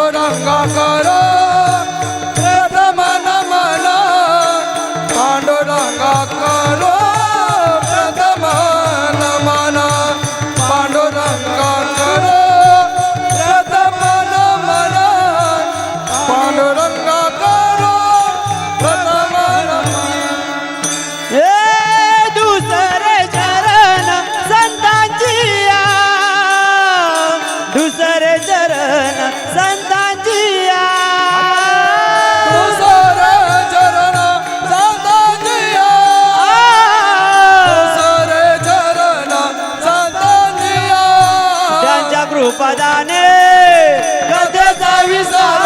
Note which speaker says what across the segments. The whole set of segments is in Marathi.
Speaker 1: पांडुरंगा करो प्रथम नमन पांडुरंगा करो प्रथम नमन पांडुरंगा करो प्रथम नमन पांडुरंगा करो प्रथम नमन
Speaker 2: दुसरे चरण संतांचिया दुसरे चरण संतांचिया
Speaker 1: दुसरे चरण संतांचिया दुसरे चरण संतांचिया
Speaker 2: त्यांच्या कृपादाने
Speaker 1: कथेचा विसार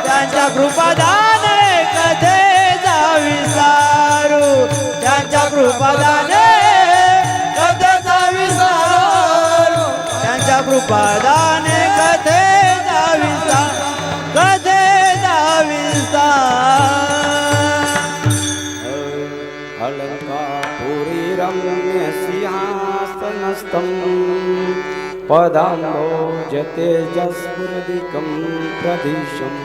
Speaker 2: त्यांच्या कृपादाने कथेचा विसारू त्यांच्या कृपादाने
Speaker 1: कथेचा विसार
Speaker 2: त्यांच्या कृपादाने कथेचा विस्तार कथेचा विस्तार
Speaker 3: अलंकापुरी रम्य सिंहासनस्थं पदाम्बोजतेजस्फुरदिकं प्रदिशम्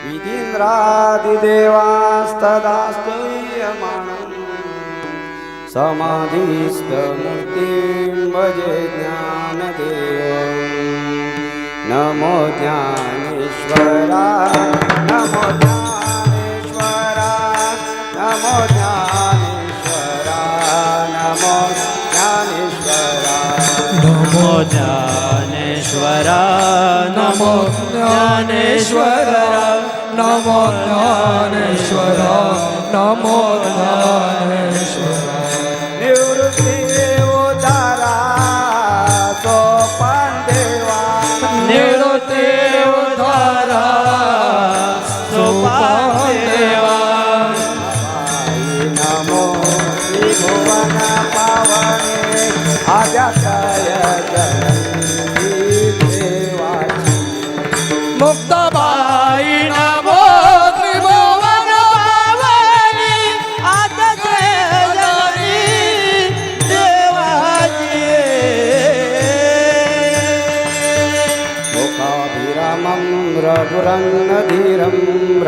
Speaker 3: विधीन्द्रादिदेवास्तदास्तूयमानम् समाधिस्थमूर्तिं भजे ज्ञानदेवम् नमो ज्ञानेश्वरा नमो ज्ञानेश्वरा नमो ज्ञानेश्वरा नमो ज्ञानेश्वरा
Speaker 2: नमो ज्ञानेश्वरा नमो ज्ञानेश्वरा
Speaker 1: नमो ज्ञानेश्वरा नमो ज्ञानेश्वरा
Speaker 3: निवृत्ती उदारा सोपान देवा
Speaker 1: निवृत्ती उद्धारा सोपान देवा
Speaker 3: नमो त्रिभुवन पावने आद्याशय जननी देवाची
Speaker 1: मुक्ताबाई नमो त्रिभुवन पावनी
Speaker 2: आदत्रयजनी देवाची
Speaker 3: लोकाभिरामं रघुरङ्गधीरं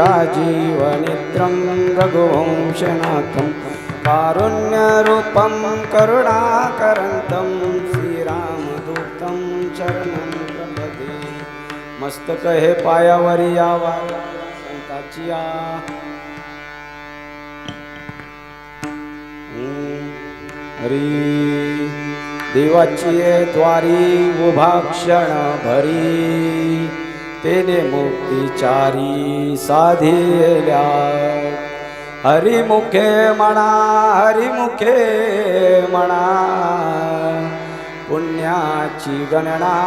Speaker 3: राजीवनिद्रं रघुवंशनाथं कारुण्यरूपं करुणाकरन्तं श्रीरामदूतं शरणं प्रपदे मस्तक हे पायावरी यावा संताची या हरी देवाची द्वारी उभा क्षण भरी तेने मुक्तिचारी साधिल्या हरिमुखे म्हणा हरिमुखे म्हणा पुण्याची गणना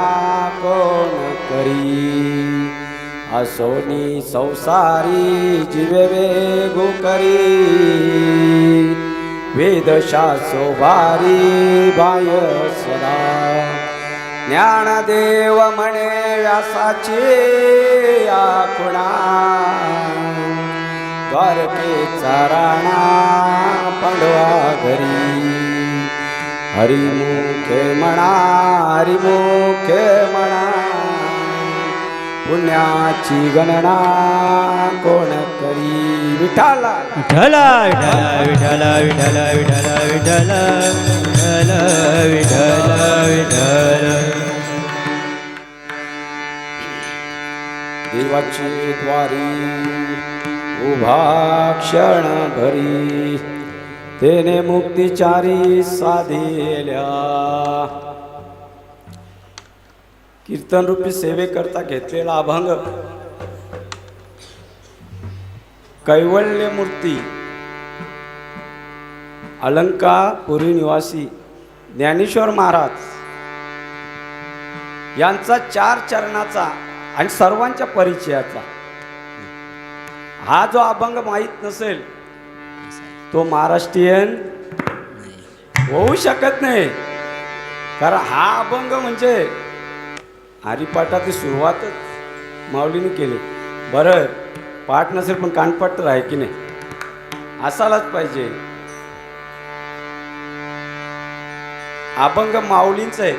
Speaker 3: कोण करी असोनी संसारी जीवे वेगू करी वेदशास्त्रो भारी बाय सदा ज्ञानदेव म्हणे व्यासाचे आखुणा द्वारकेचा राणा पांडवा घरी हरिमुखे म्हणा हरिमुखे म्हणा पुण्याची गणना कोण करी विठाला
Speaker 2: विठला विठला विठला विठला विठला विठला विठला विठला
Speaker 3: देवाची द्वारी उभा क्षण भरी तेने मुक्तिचारी साधिल्या कीर्तन रूपी सेवेकरता घेतलेला अभंग कैवल्य मूर्ती अलंकापुरी निवासी ज्ञानेश्वर महाराज यांचा 4 चरणाचा आणि सर्वांच्या परिचयाचा हा जो अभंग माहीत नसेल तो महाराष्ट्रीयन होऊ शकत नाही. कारण हा अभंग म्हणजे हरिपाठाची सुरुवातच माऊलीने केली. बरं पाठ नसेल पण कानपाठ तर आहे की नाही, असायलाच पाहिजे. अभंग माऊलींचं आहे.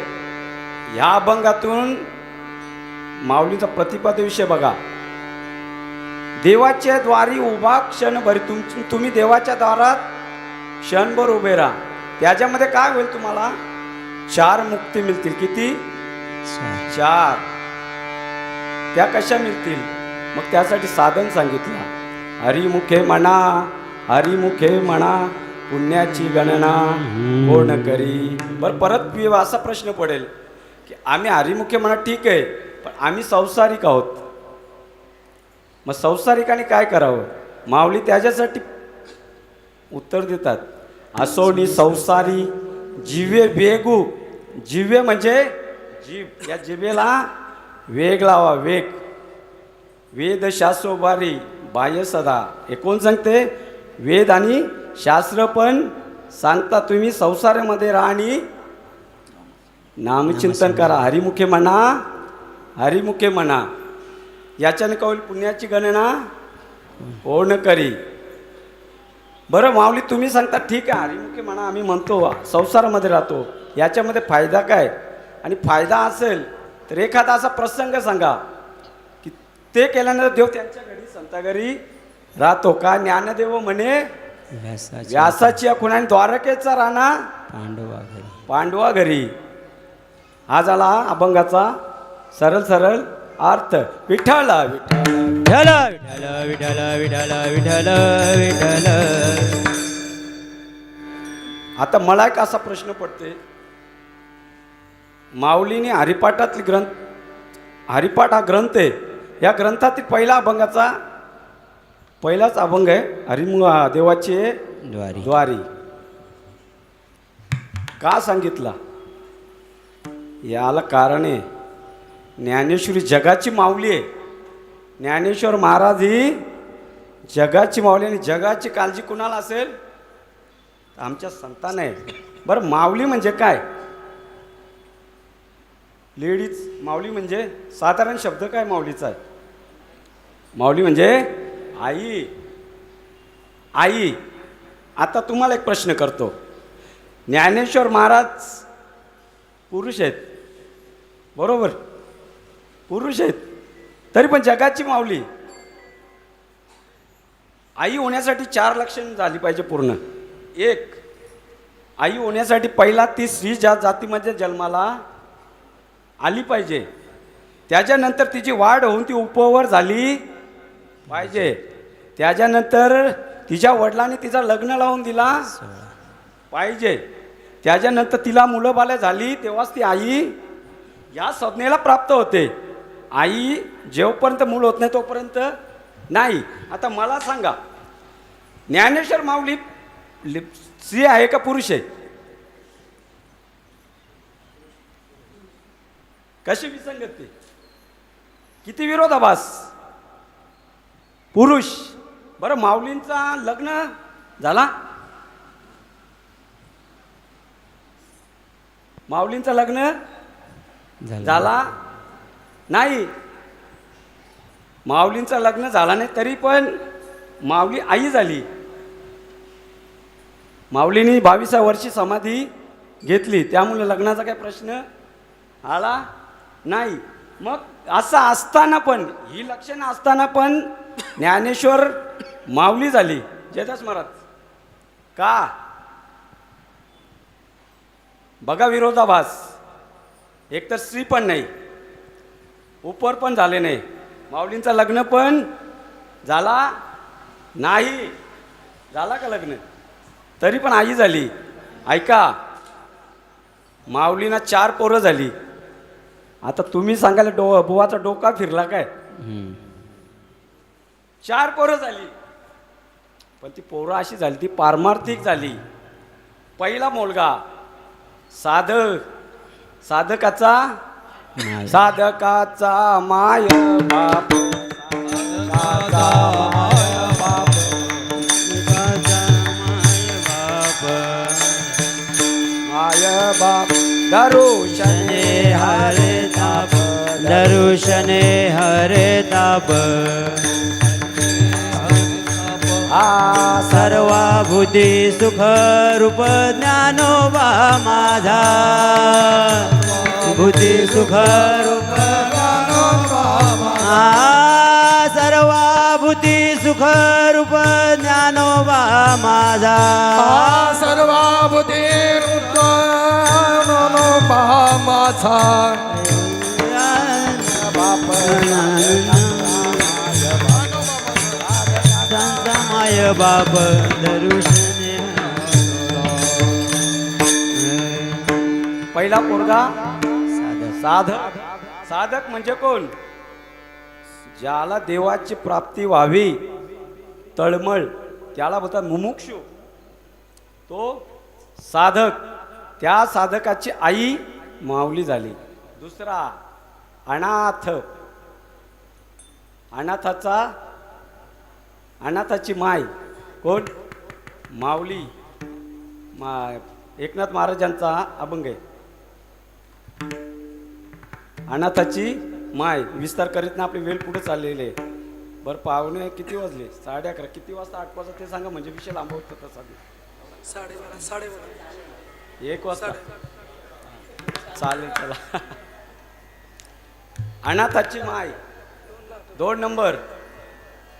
Speaker 3: ह्या अभंगातून माऊलीचा प्रतिपद विषय बघा. देवाच्या द्वारी उभा क्षणभर तुम्ही देवाच्या दारात क्षणभर उभे राहा. त्याच्यामध्ये काय होईल तुम्हाला 4 मुक्ती मिळतील. किती? 4. त्या कशा मिळतील? मग त्यासाठी साधन सांगितलं. हरिमुखे म्हणा, हरिमुखे म्हणा, पुण्याची गणना कोण करी. बरं, परत असा प्रश्न पडेल की आम्ही हरिमुखे म्हणा, ठीक आहे, पण आम्ही संसारिक आहोत. मग संसारिकाने काय करावं? माऊली त्याच्यासाठी उत्तर देतात. असोनी संसारी जिवे वेगू. जिवे म्हणजे जीव. या जिवेला वेग लावा, वेग. वेद शास्त्र बारी बाह्य सदा. हे कोण सांगते? वेद आणि शास्त्र पण सांगता तुम्ही संसारामध्ये राहा आणि नामचिंतन करा. हरिमुखे म्हणा, हरिमुखे म्हणा. याच्याने काय होईल? पुण्याची गणना कोण करी. बरं माऊली तुम्ही सांगता ठीक आहे, हरिमुखे म्हणा, आम्ही म्हणतो संसारामध्ये राहतो, याच्यामध्ये फायदा काय? आणि फायदा असेल तर एखादा असा प्रसंग सांगा की ते केल्यानंतर देव त्यांच्या घरी संता घरी राहतो का? ज्ञानदेव म्हणे व्यासाची खुणाने द्वारकेचा राणा पांडवा घरी. हा झाला अभंगाचा सरळ सरळ अर्थ. विठ्ठल
Speaker 2: विठ्ठल विठ्ठल विठ्ठल विठ्ठल विठ्ठल.
Speaker 3: आता मला एक असा प्रश्न पडते, माऊलीने हरिपाठातली हरिपाठ हा ग्रंथ आहे, या ग्रंथातील पहिला अभंगाचा पहिलाच अभंग आहे देवाची द्वारी. का सांगितला? याला कारण आहे, ज्ञानेश्वरी जगाची माऊली आहे. ज्ञानेश्वर महाराज ही जगाची माऊली, आणि जगाची काळजी कुणाला असेल? आमच्या संतान आहे. बरं, माऊली म्हणजे काय? लेडीज. माऊली म्हणजे साधारण शब्द काय माऊलीचा आहे? माऊली म्हणजे आई. आई. आता तुम्हाला एक प्रश्न करतो. ज्ञानेश्वर महाराज पुरुष आहेत, बरोबर? पुरुष आहेत, तरी पण जगाची माऊली. आई होण्यासाठी 4 लक्षण झाली पाहिजे पूर्ण. एक, आई होण्यासाठी पहिला ती स्त्री ज्या जातीमध्ये जन्माला आली पाहिजे. त्याच्यानंतर तिची वाढ होऊन ती उपवर झाली पाहिजे. त्याच्यानंतर तिच्या वडिलांनी तिचा लग्न लावून दिला पाहिजे. त्याच्यानंतर तिला मुलं बाळं झाली तेव्हाच ती आई या संज्ञेला प्राप्त होते. आई जेवपर्यंत मूल होत नाही तोपर्यंत नाही. आता मला सांगा, ज्ञानेश्वर माऊली स्त्री आहे का पुरुष आहे? कशी विसंगती, किती विरोधाभास. पुरुष. बरं, माऊलींचा लग्न झाला? माऊलींचं लग्न झाला नाही. माऊलींचं लग्न झाला नाही, तरी पण माऊली आई झाली. माऊलींनी 22व्या वर्षी समाधी घेतली, त्यामुळे लग्नाचा काही प्रश्न आला नाही. मग असं असताना पण, ही लक्षणं असताना पण ज्ञानेश्वर माऊली झाली. जयदास महाराज का? बघा विरोधाभास. एक तर स्त्री पण नाही, उपर पण झाले नाही, माऊलींचं लग्न पण झाला नाही. झाला का लग्न? तरी पण आई झाली. ऐका, माऊलींना 4 पोरं झाली. आता तुम्ही सांगायला बुवाचा डोका फिरला काय? 4 पोरं झाली, पण ती पोरं अशी झाली, ती पारमार्थिक झाली. पहिला मुलगा साधकाचा माय बाप. माय बाप दरुशने हरे ताप.
Speaker 2: दरुशने हरे ताप. सर्वाभूती सुख रूप ज्ञानोबा माझा. भूती सुख रूप सुख रूप ज्ञानोबा माझा
Speaker 1: सर्वाभूती मनोबा माझा
Speaker 2: माय बाप दरुषणे
Speaker 3: पहिला पोरगा साधक. साधक म्हणजे कोण? ज्याला देवाची प्राप्ती व्हावी तळमळ, त्याला बोलतात मुमुक्षु. तो साधक. त्या साधकाची आई माऊली झाली. दुसरा अनाथ. अनाथाची माय कोण? माऊली. एकनाथ महाराजांचा अभंग आहे. अनाथाची माय. विस्तार करीत ना आपली वेळ पुढे चाललेली आहे. बरं पाहुणे किती वाजले? 11:30. किती वाजता 8 वाजता ते सांगा, म्हणजे विषय लांबवत तसा. 1 वाजता चालेल. चला. अनाथाची माय. 2 नंबर,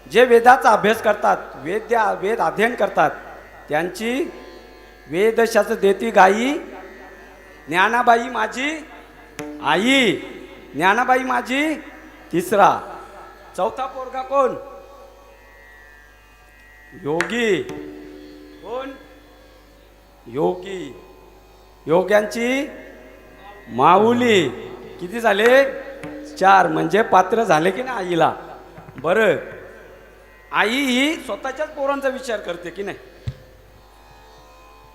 Speaker 3: जे वेदाचा अभ्यास करतात, वेद अध्ययन करतात, त्यांची वेदशास्त्र देती गाई ज्ञानाबाई माझी आई. ज्ञानाबाई माझी. तिसरा. चौथा पोरगा कोण? योगी. कोण? योगी. योग्यांची माऊली. किती झाले? 4. म्हणजे पात्र झाले की नाही आईला? बरं, आई ही स्वतःच्याच पोरांचा विचार करते की नाही?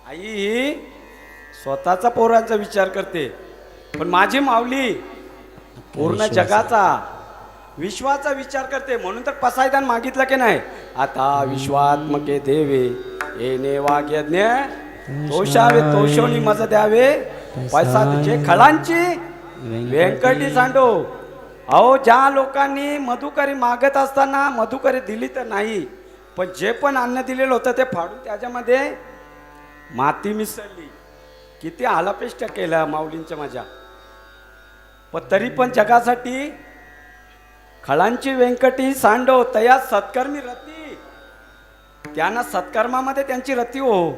Speaker 3: आई ही स्वतःचा पोरांचा विचार करते. पण माझी माऊली पूर्ण जगाचा, विश्वाचा विचार करते. म्हणून तर पसायदान मागितलं की नाही? आता विश्वात्मके देवे येणे वाग्यज्ञ तोषावे तोषोनी मज द्यावे पैसा तुझे खळांची व्यंकटी सांडो. अहो, ज्या लोकांनी मधुकरी मागत असताना मधुकरी दिली तर नाही, पण जे पण अन्न दिलेलं होतं ते फाडून त्याच्यामध्ये माती मिसळली. किती आलापेष्ट केलं माऊलींच्या माझ्या. पण तरी पण जगासाठी खळांची व्यंकटी सांडो तया सत्कर्मी रती. त्यांना सत्कर्मामध्ये त्यांची रती हो.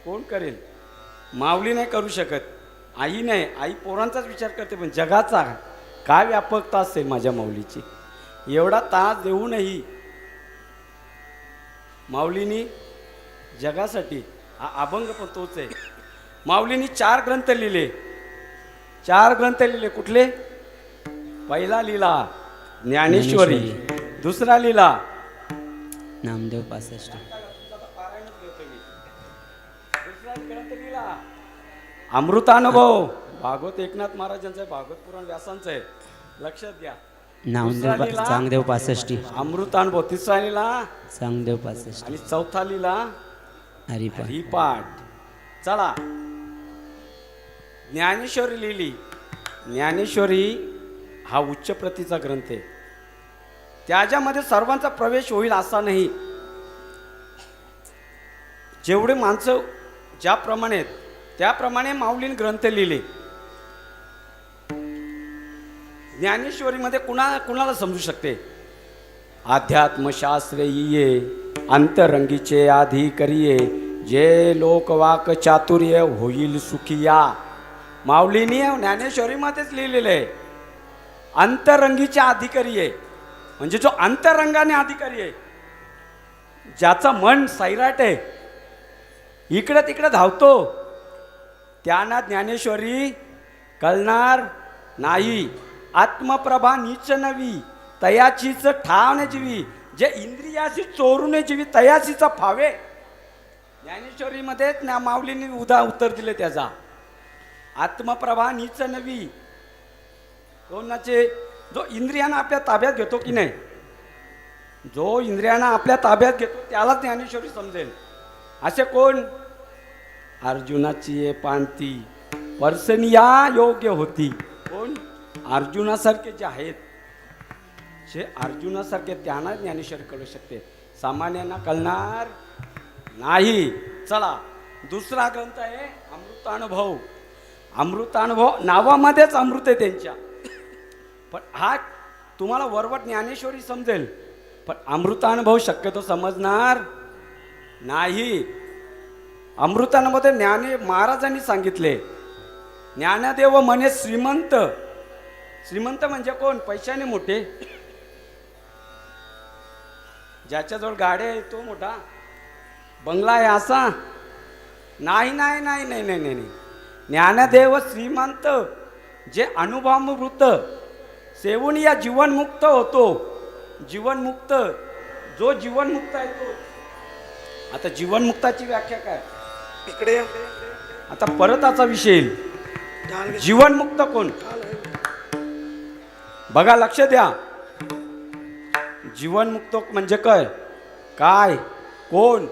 Speaker 3: कोण करेल? माऊली नाही करू शकत. आई नाही. आई पोरांचाच विचार करते, पण जगाचा काय व्यापकता असेल माझ्या माऊलीची. एवढा तास देऊनही माऊलीनी जगासाठी हा अभंग पण तोच आहे. माऊलीनी 4 ग्रंथ लिहिले. 4 ग्रंथ लिहिले. कुठले? पहिला लिहिला ज्ञानेश्वरी. दुसरा लिहिला
Speaker 2: नामदेव 65.
Speaker 3: दुसरा ग्रंथ लिहिला अमृतानुभव. भागवत एकनाथ महाराजांचं आहे. भागवत पुराण व्यासांचं आहे. लक्षात घ्या.
Speaker 2: नामदेव चांगदेव 65.
Speaker 3: अमृतानुभव. तिसरा लिहिला
Speaker 2: चांगदेव 65.
Speaker 3: आणि चौथा लिहिला
Speaker 2: हरिपाठ.
Speaker 3: हरिपाठ. चला, ज्ञानेश्वरी लिहिली. ज्ञानेश्वरी हा उच्च प्रतीचा ग्रंथ आहे. त्याच्यामध्ये सर्वांचा प्रवेश होईल असा नाही. जेवढे माणसं ज्याप्रमाणे आहेत त्याप्रमाणे माऊलीने ग्रंथ लिहिले. ज्ञानेश्वरीमध्ये कुणाला समजू शकते? अध्यात्मशास्त्र ये अंतरंगीचे आधी करिये जे लोकवाक चातुर्य होईल सुखिया. माऊलीने ज्ञानेश्वरीमध्येच लिहिलेलं आहे. अंतरंगीचे अधिकारी आहे म्हणजे जो अंतरंगाने अधिकारी आहे, ज्याचं मन सैराट आहे, इकडं तिकडं धावतो, त्यांना ज्ञानेश्वरी कळणार नाही. आत्मप्रभा नीच नवी तयाचीच ठावने जीवी, जे इंद्रियाशी चोरूने जीवी तयाचीचा फावे. ज्ञानेश्वरीमध्ये माऊलींनी उत्तर दिले त्याचा. आत्मप्रभा नीच नवी. कोणाचे? जो इंद्रियांना आपल्या ताब्यात घेतो की नाही, जो इंद्रियांना आपल्या ताब्यात घेतो त्यालाच ज्ञानेश्वरी समजेल. असे कोण? अर्जुनाची ये पांती पर्सनिया योग्य होती. कोण? अर्जुनासारखे जे आहेत, जे अर्जुनासारखे त्यांना ज्ञानेश्वरी कळू शकते, सामान्यांना कळणार नाही. चला, दुसरा ग्रंथ आहे अमृतानुभव. अमृतानुभव नावामध्येच अमृत आहे त्यांच्या. पण हा तुम्हाला वरवट ज्ञानेश्वरी समजेल, पण अमृतानुभव शक्यतो समजणार नाही. अमृतानुभव ज्ञानी महाराजांनी सांगितले, ज्ञानदेव म्हणे श्रीमंत. श्रीमंत म्हणजे कोण? पैशाने मोठे. ज्याच्याजवळ गाड्या आहे तो मोठा, बंगला आहे असा नाही. नाही नाही नाही नाही नाही नाही. ज्ञानदेव श्रीमंत जे अनुभवामृत सेवून या जीवनमुक्त होतो. जीवनमुक्त, जो जीवनमुक्त आहे तो. आता जीवनमुक्ताची व्याख्या काय?
Speaker 1: इकडे
Speaker 3: आता परत असा विषय येईल. जीवनमुक्त कोण? बघा, लक्ष द्या. जीवनमुक्त म्हणजे काय? काय? कोण?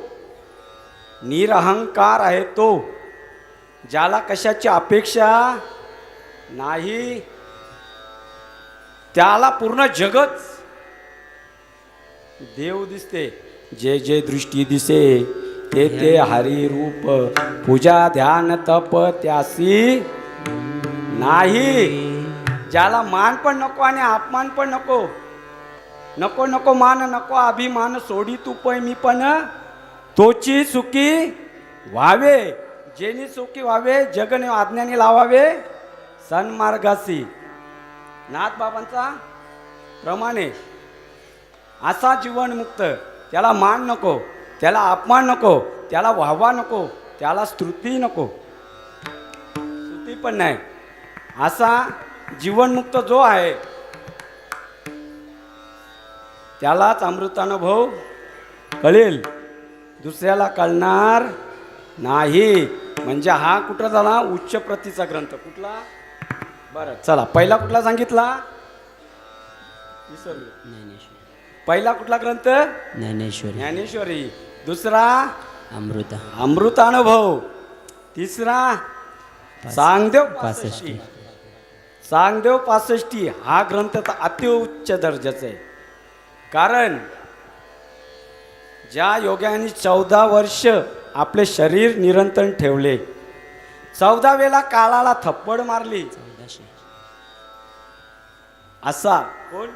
Speaker 3: निरहंकार आहे तो, ज्याला कशाची अपेक्षा नाही. त्याला पूर्ण जगच देव दिसते. जे जे दृष्टी दिसे ते ते हरी रूप, पूजा ध्यान तप त्यासी नाही. ज्याला मान पण नको आणि अपमान पण नको. नको नको मान नको अभिमान, सोडी तू पै मी पण तोची सुखी व्हावे. जेनी सुखी व्हावे जगने आज्ञाने लावावे सन्मार्गासी. नाथ बाबांचा प्रमाणे असा जीवनमुक्त. त्याला मान नको, त्याला अपमान नको, त्याला वाहवा नको, त्याला स्तुती नको, स्तुती पण नाही. असा जीवनमुक्त जो आहे त्यालाच अमृतानुभव कळेल, दुसऱ्याला कळणार नाही. म्हणजे हा कुठला झाला? उच्च प्रतीचा ग्रंथ. कुठला? बरं चला, पहिला कुठला सांगितला? विसरलो.
Speaker 2: ज्ञानेश्वरी.
Speaker 3: पहिला कुठला ग्रंथ?
Speaker 2: ज्ञानेश्वरी.
Speaker 3: ज्ञानेश्वरी. दुसरा
Speaker 2: अमृत.
Speaker 3: अमृतानुभव. तिसरा सांगदेव
Speaker 2: 65.
Speaker 3: सांगदेव 65. हा ग्रंथ तर अतिउच्च दर्जाचा आहे. कारण ज्या योग्याने 14 वर्ष आपले शरीर निरंतर ठेवले, 14 वेळा काळाला थप्पड मारली.
Speaker 2: 1400.
Speaker 3: असा कोण?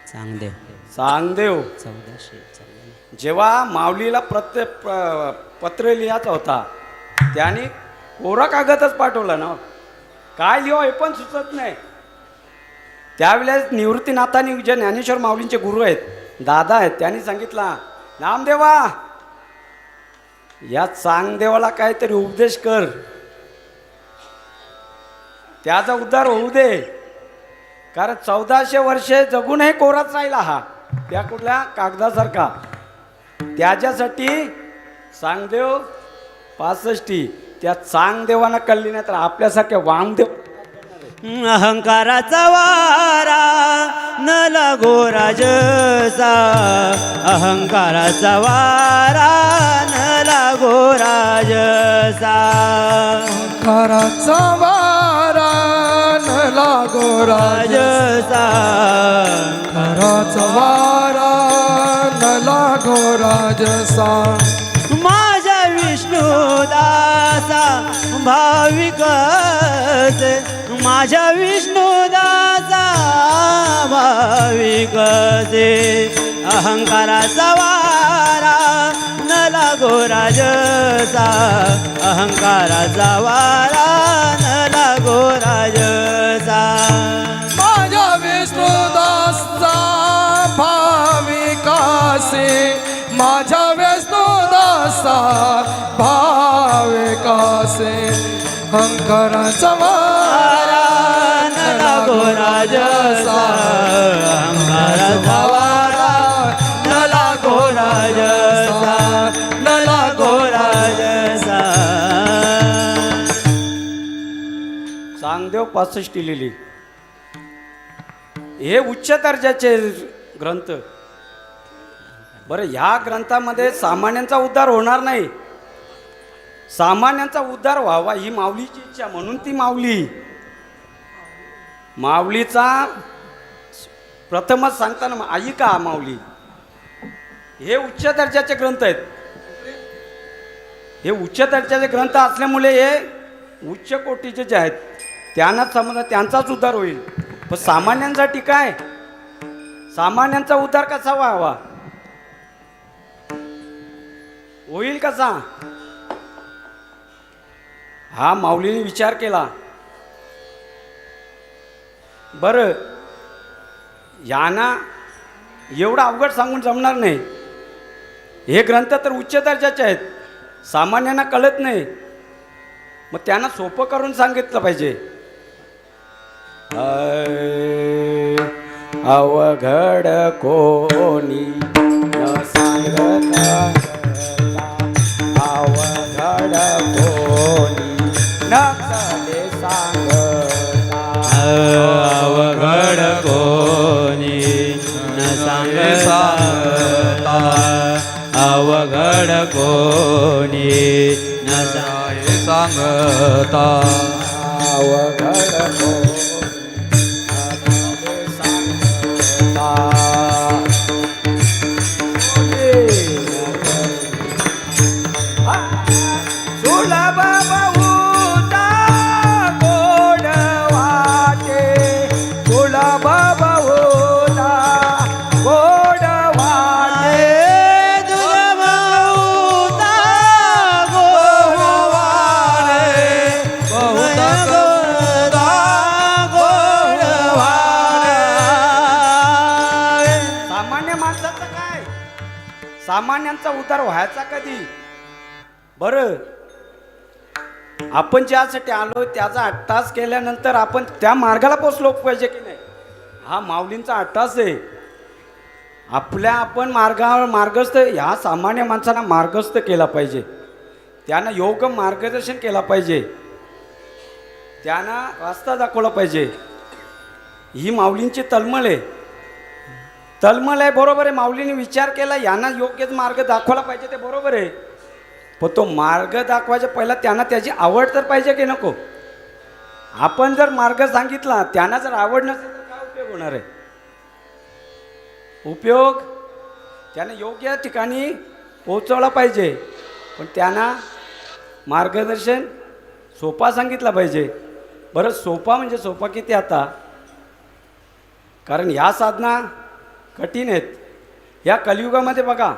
Speaker 2: चांगदेव.
Speaker 3: सांगदेव.
Speaker 2: 1400.
Speaker 3: जेव्हा माऊलीला प्रत्येक पत्र लिहायचा होता, त्याने कोरा कागदच पाठवला ना. काय लिहो हे पण सुचत नाही. त्यावेळेस निवृत्तीनाथांनी जे ज्ञानेश्वर माऊलींचे गुरु आहेत, दादा आहेत, त्यांनी सांगितला, नामदेवा या चांगदेवाला काहीतरी उपदेश कर, त्याचा उद्धार होऊ दे. कारण 1400 वर्षे जगूनही कोराच राहिला हा, त्या कुठल्या कागदासारखा. त्याच्यासाठी सांगदेव 65. त्या चांगदेवांना कळली नाही तर आपल्यासारख्या वामदेव.
Speaker 2: अहंकाराचा वारा न लागो राजसा. अहंकाराचा वारा न लागो राजसा.
Speaker 1: कराचा वारा न लागो
Speaker 2: राजसा.
Speaker 1: कराचा वारा न लागो राजसा.
Speaker 2: माझ्या विष्णुदासा भाविक से, माझ्या विष्णुदासा भाविक से. अहंकाराचा वारा न लागो राजसा. अहंकाराचा वारा न लागो राजसा.
Speaker 1: माझ्या विष्णुदासचा भाविकासे, माझ्या विष्णुदासा भाविकासे. अहंकाराचा वारा
Speaker 2: न लागो राजसा. अहंकाराचा वारा न लागो राजसा. न लागो राजसा.
Speaker 3: सांगदेव 65 लिहिली. हे उच्च दर्जाचे ग्रंथ. बरं, ह्या ग्रंथामध्ये सामान्यांचा उद्धार होणार नाही, सामान्यांचा उद्धार व्हावा ही माऊलीची इच्छा. म्हणून ती माऊलीचा प्रथमच सांगताना आई का माऊली. हे उच्च दर्जाचे ग्रंथ आहेत. हे उच्च दर्जाचे ग्रंथ असल्यामुळे हे उच्च कोटीचे जे आहेत त्यांना समजा त्यांचाच उद्धार होईल. पण सामान्यांसाठी काय? सामान्यांचा उद्धार कसा व्हावा? होईल कसा? हा माऊलीने विचार केला. बरं, यांना एवढं अवघड सांगून जमणार नाही. हे ग्रंथ तर उच्च दर्जाचे आहेत, सामान्यांना कळत नाही. मग त्यांना सोपं करून सांगितलं पाहिजे. अवघड कोणी न सांगता, अवघड कोणी न कळे सांगता,
Speaker 2: अवघड कोणी न सांगता, अवघड कोणी न
Speaker 1: सांगता,
Speaker 3: अवघड कोणी सुलभ बहुता गोड वाटे, सुलभ बहुता गोड वाटे,
Speaker 2: बहुता गोड वाटे, बहुता गोड वाटे.
Speaker 3: सामान्य माणसाचं काय? सामान्यांचा उद्धार व्हायचा कधी? बरं, आपण ज्यासाठी आलो त्याचा अट्टास केल्यानंतर आपण त्या मार्गाला पोचलो पाहिजे की नाही? हा माऊलींचा अट्टास आहे. आपण मार्गावर मार्गस्थ, ह्या सामान्य माणसांना मार्गस्थ केला पाहिजे, त्यांना योग्य मार्गदर्शन केला पाहिजे, त्यांना रस्ता दाखवला पाहिजे. ही माऊलींची तळमळ आहे. तळमळ आहे, बरोबर आहे. माऊलीने विचार केला, यांना योग्य मार्ग दाखवला पाहिजे, ते बरोबर आहे. पण तो मार्ग दाखवायचा पहिला त्यांना त्याची आवड तर पाहिजे की नको? आपण जर मार्ग सांगितला, त्यांना जर आवड नसेल तर काय उपयोग होणार आहे? उपयोग त्यांना योग्य ठिकाणी पोहोचवला पाहिजे, पण त्यांना मार्गदर्शन सोपा सांगितला पाहिजे. बरं, सोपा म्हणजे सोपा किती आता? कारण ह्या साधना कठीण आहेत. या कलियुगामध्ये बघा,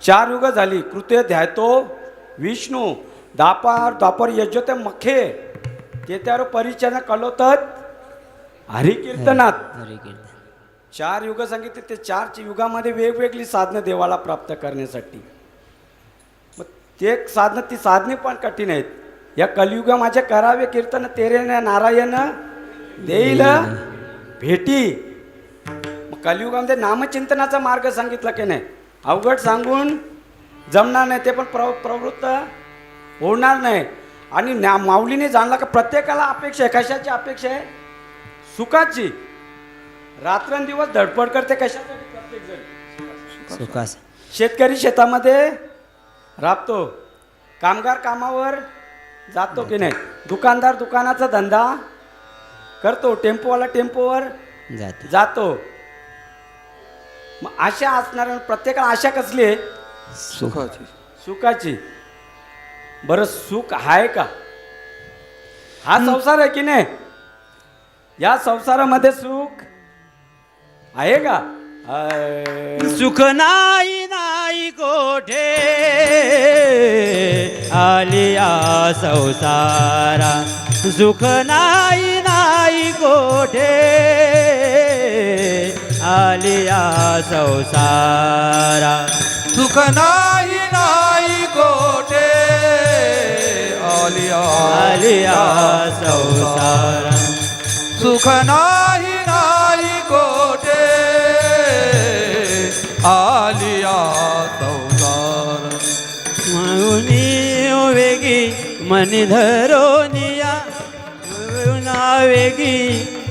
Speaker 3: 4 युग झाली. कृत्य ध्यातो विष्णू, द्वापर यज्योते मखे, तेत्यावर परिचय कलोतत हरिकीर्तनात. 4 युग सांगितले. ते 4 युगामध्ये वेगवेगळी साधनं देवाला प्राप्त करण्यासाठी. मग ते साधनं, ती साधने पण कठीण आहेत. या कलियुगा माझे करावे कीर्तन, तेरे नारायण देईल भेटी. मग कलियुगामध्ये नामचिंतनाचा मार्ग सांगितला की नाही? अवघड सांगून जमणार नाही, ते पण प्रवृत्त होणार नाही. आणि माऊलीने जाणला का प्रत्येकाला अपेक्षा आहे. कशाची अपेक्षा आहे? सुखाची. रात्रंदिवस धडपड करते कशासाठी? प्रत्येक जण
Speaker 2: सुखास.
Speaker 3: शेतकरी शेतामध्ये राबतो, कामगार कामावर जातो की नाही, दुकानदार दुकानाचा धंदा करतो, टेम्पोवाला टेम्पोवर जातो. मग आशा असणार, प्रत्येकाला आशा कसली आहे?
Speaker 1: सुखाची.
Speaker 3: सुखाची. बरं, सुख आहे का? हा संसार आहे की नाही? या संसारामध्ये सुख आहे का?
Speaker 2: सुख नाही नाही कोठे आलिया संसारा, सुख नाही नाही कोठे आलिया संसारा,
Speaker 1: सुख नाही नाही कोठे
Speaker 2: आलिया संसारा,
Speaker 1: सुख नाही नाही कोठे आलिया संसार.
Speaker 2: म्हणूनी वेगी मनी धरोनिया, वेगी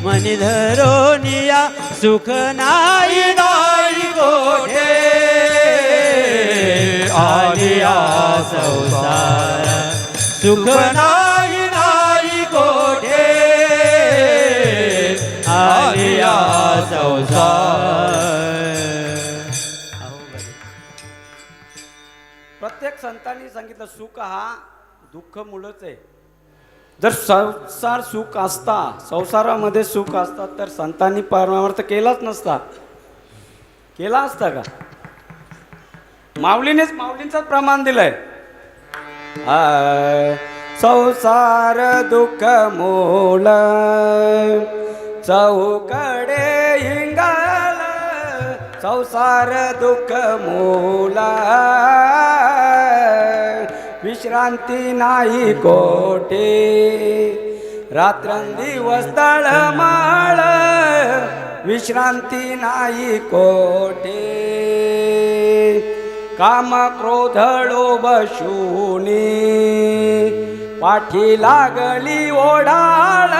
Speaker 2: मनी धरोनिया, सुख नाही नाही कोठे आलिया संसार, सुख नाही नाही कोठे आलिया संसार.
Speaker 3: प्रत्येक संतांनी सांगितलं, सुख हा दुःख मुळच आहे. जर संसार सुख असता, संसारामध्ये सुख असता, तर संतांनी परमार्थ केलाच नसता. केला असता का? माऊलींचं प्रमाण दिलंय. संसार दुःख मूल चौकडे हिंगाल, संसार दुःख मूल विश्रांती नाही कोठे, रात्रंदिवस तळमाळ विश्रांती नाही कोठे, काम क्रोध लोभ शूनी पाठी लागली ओढाळ,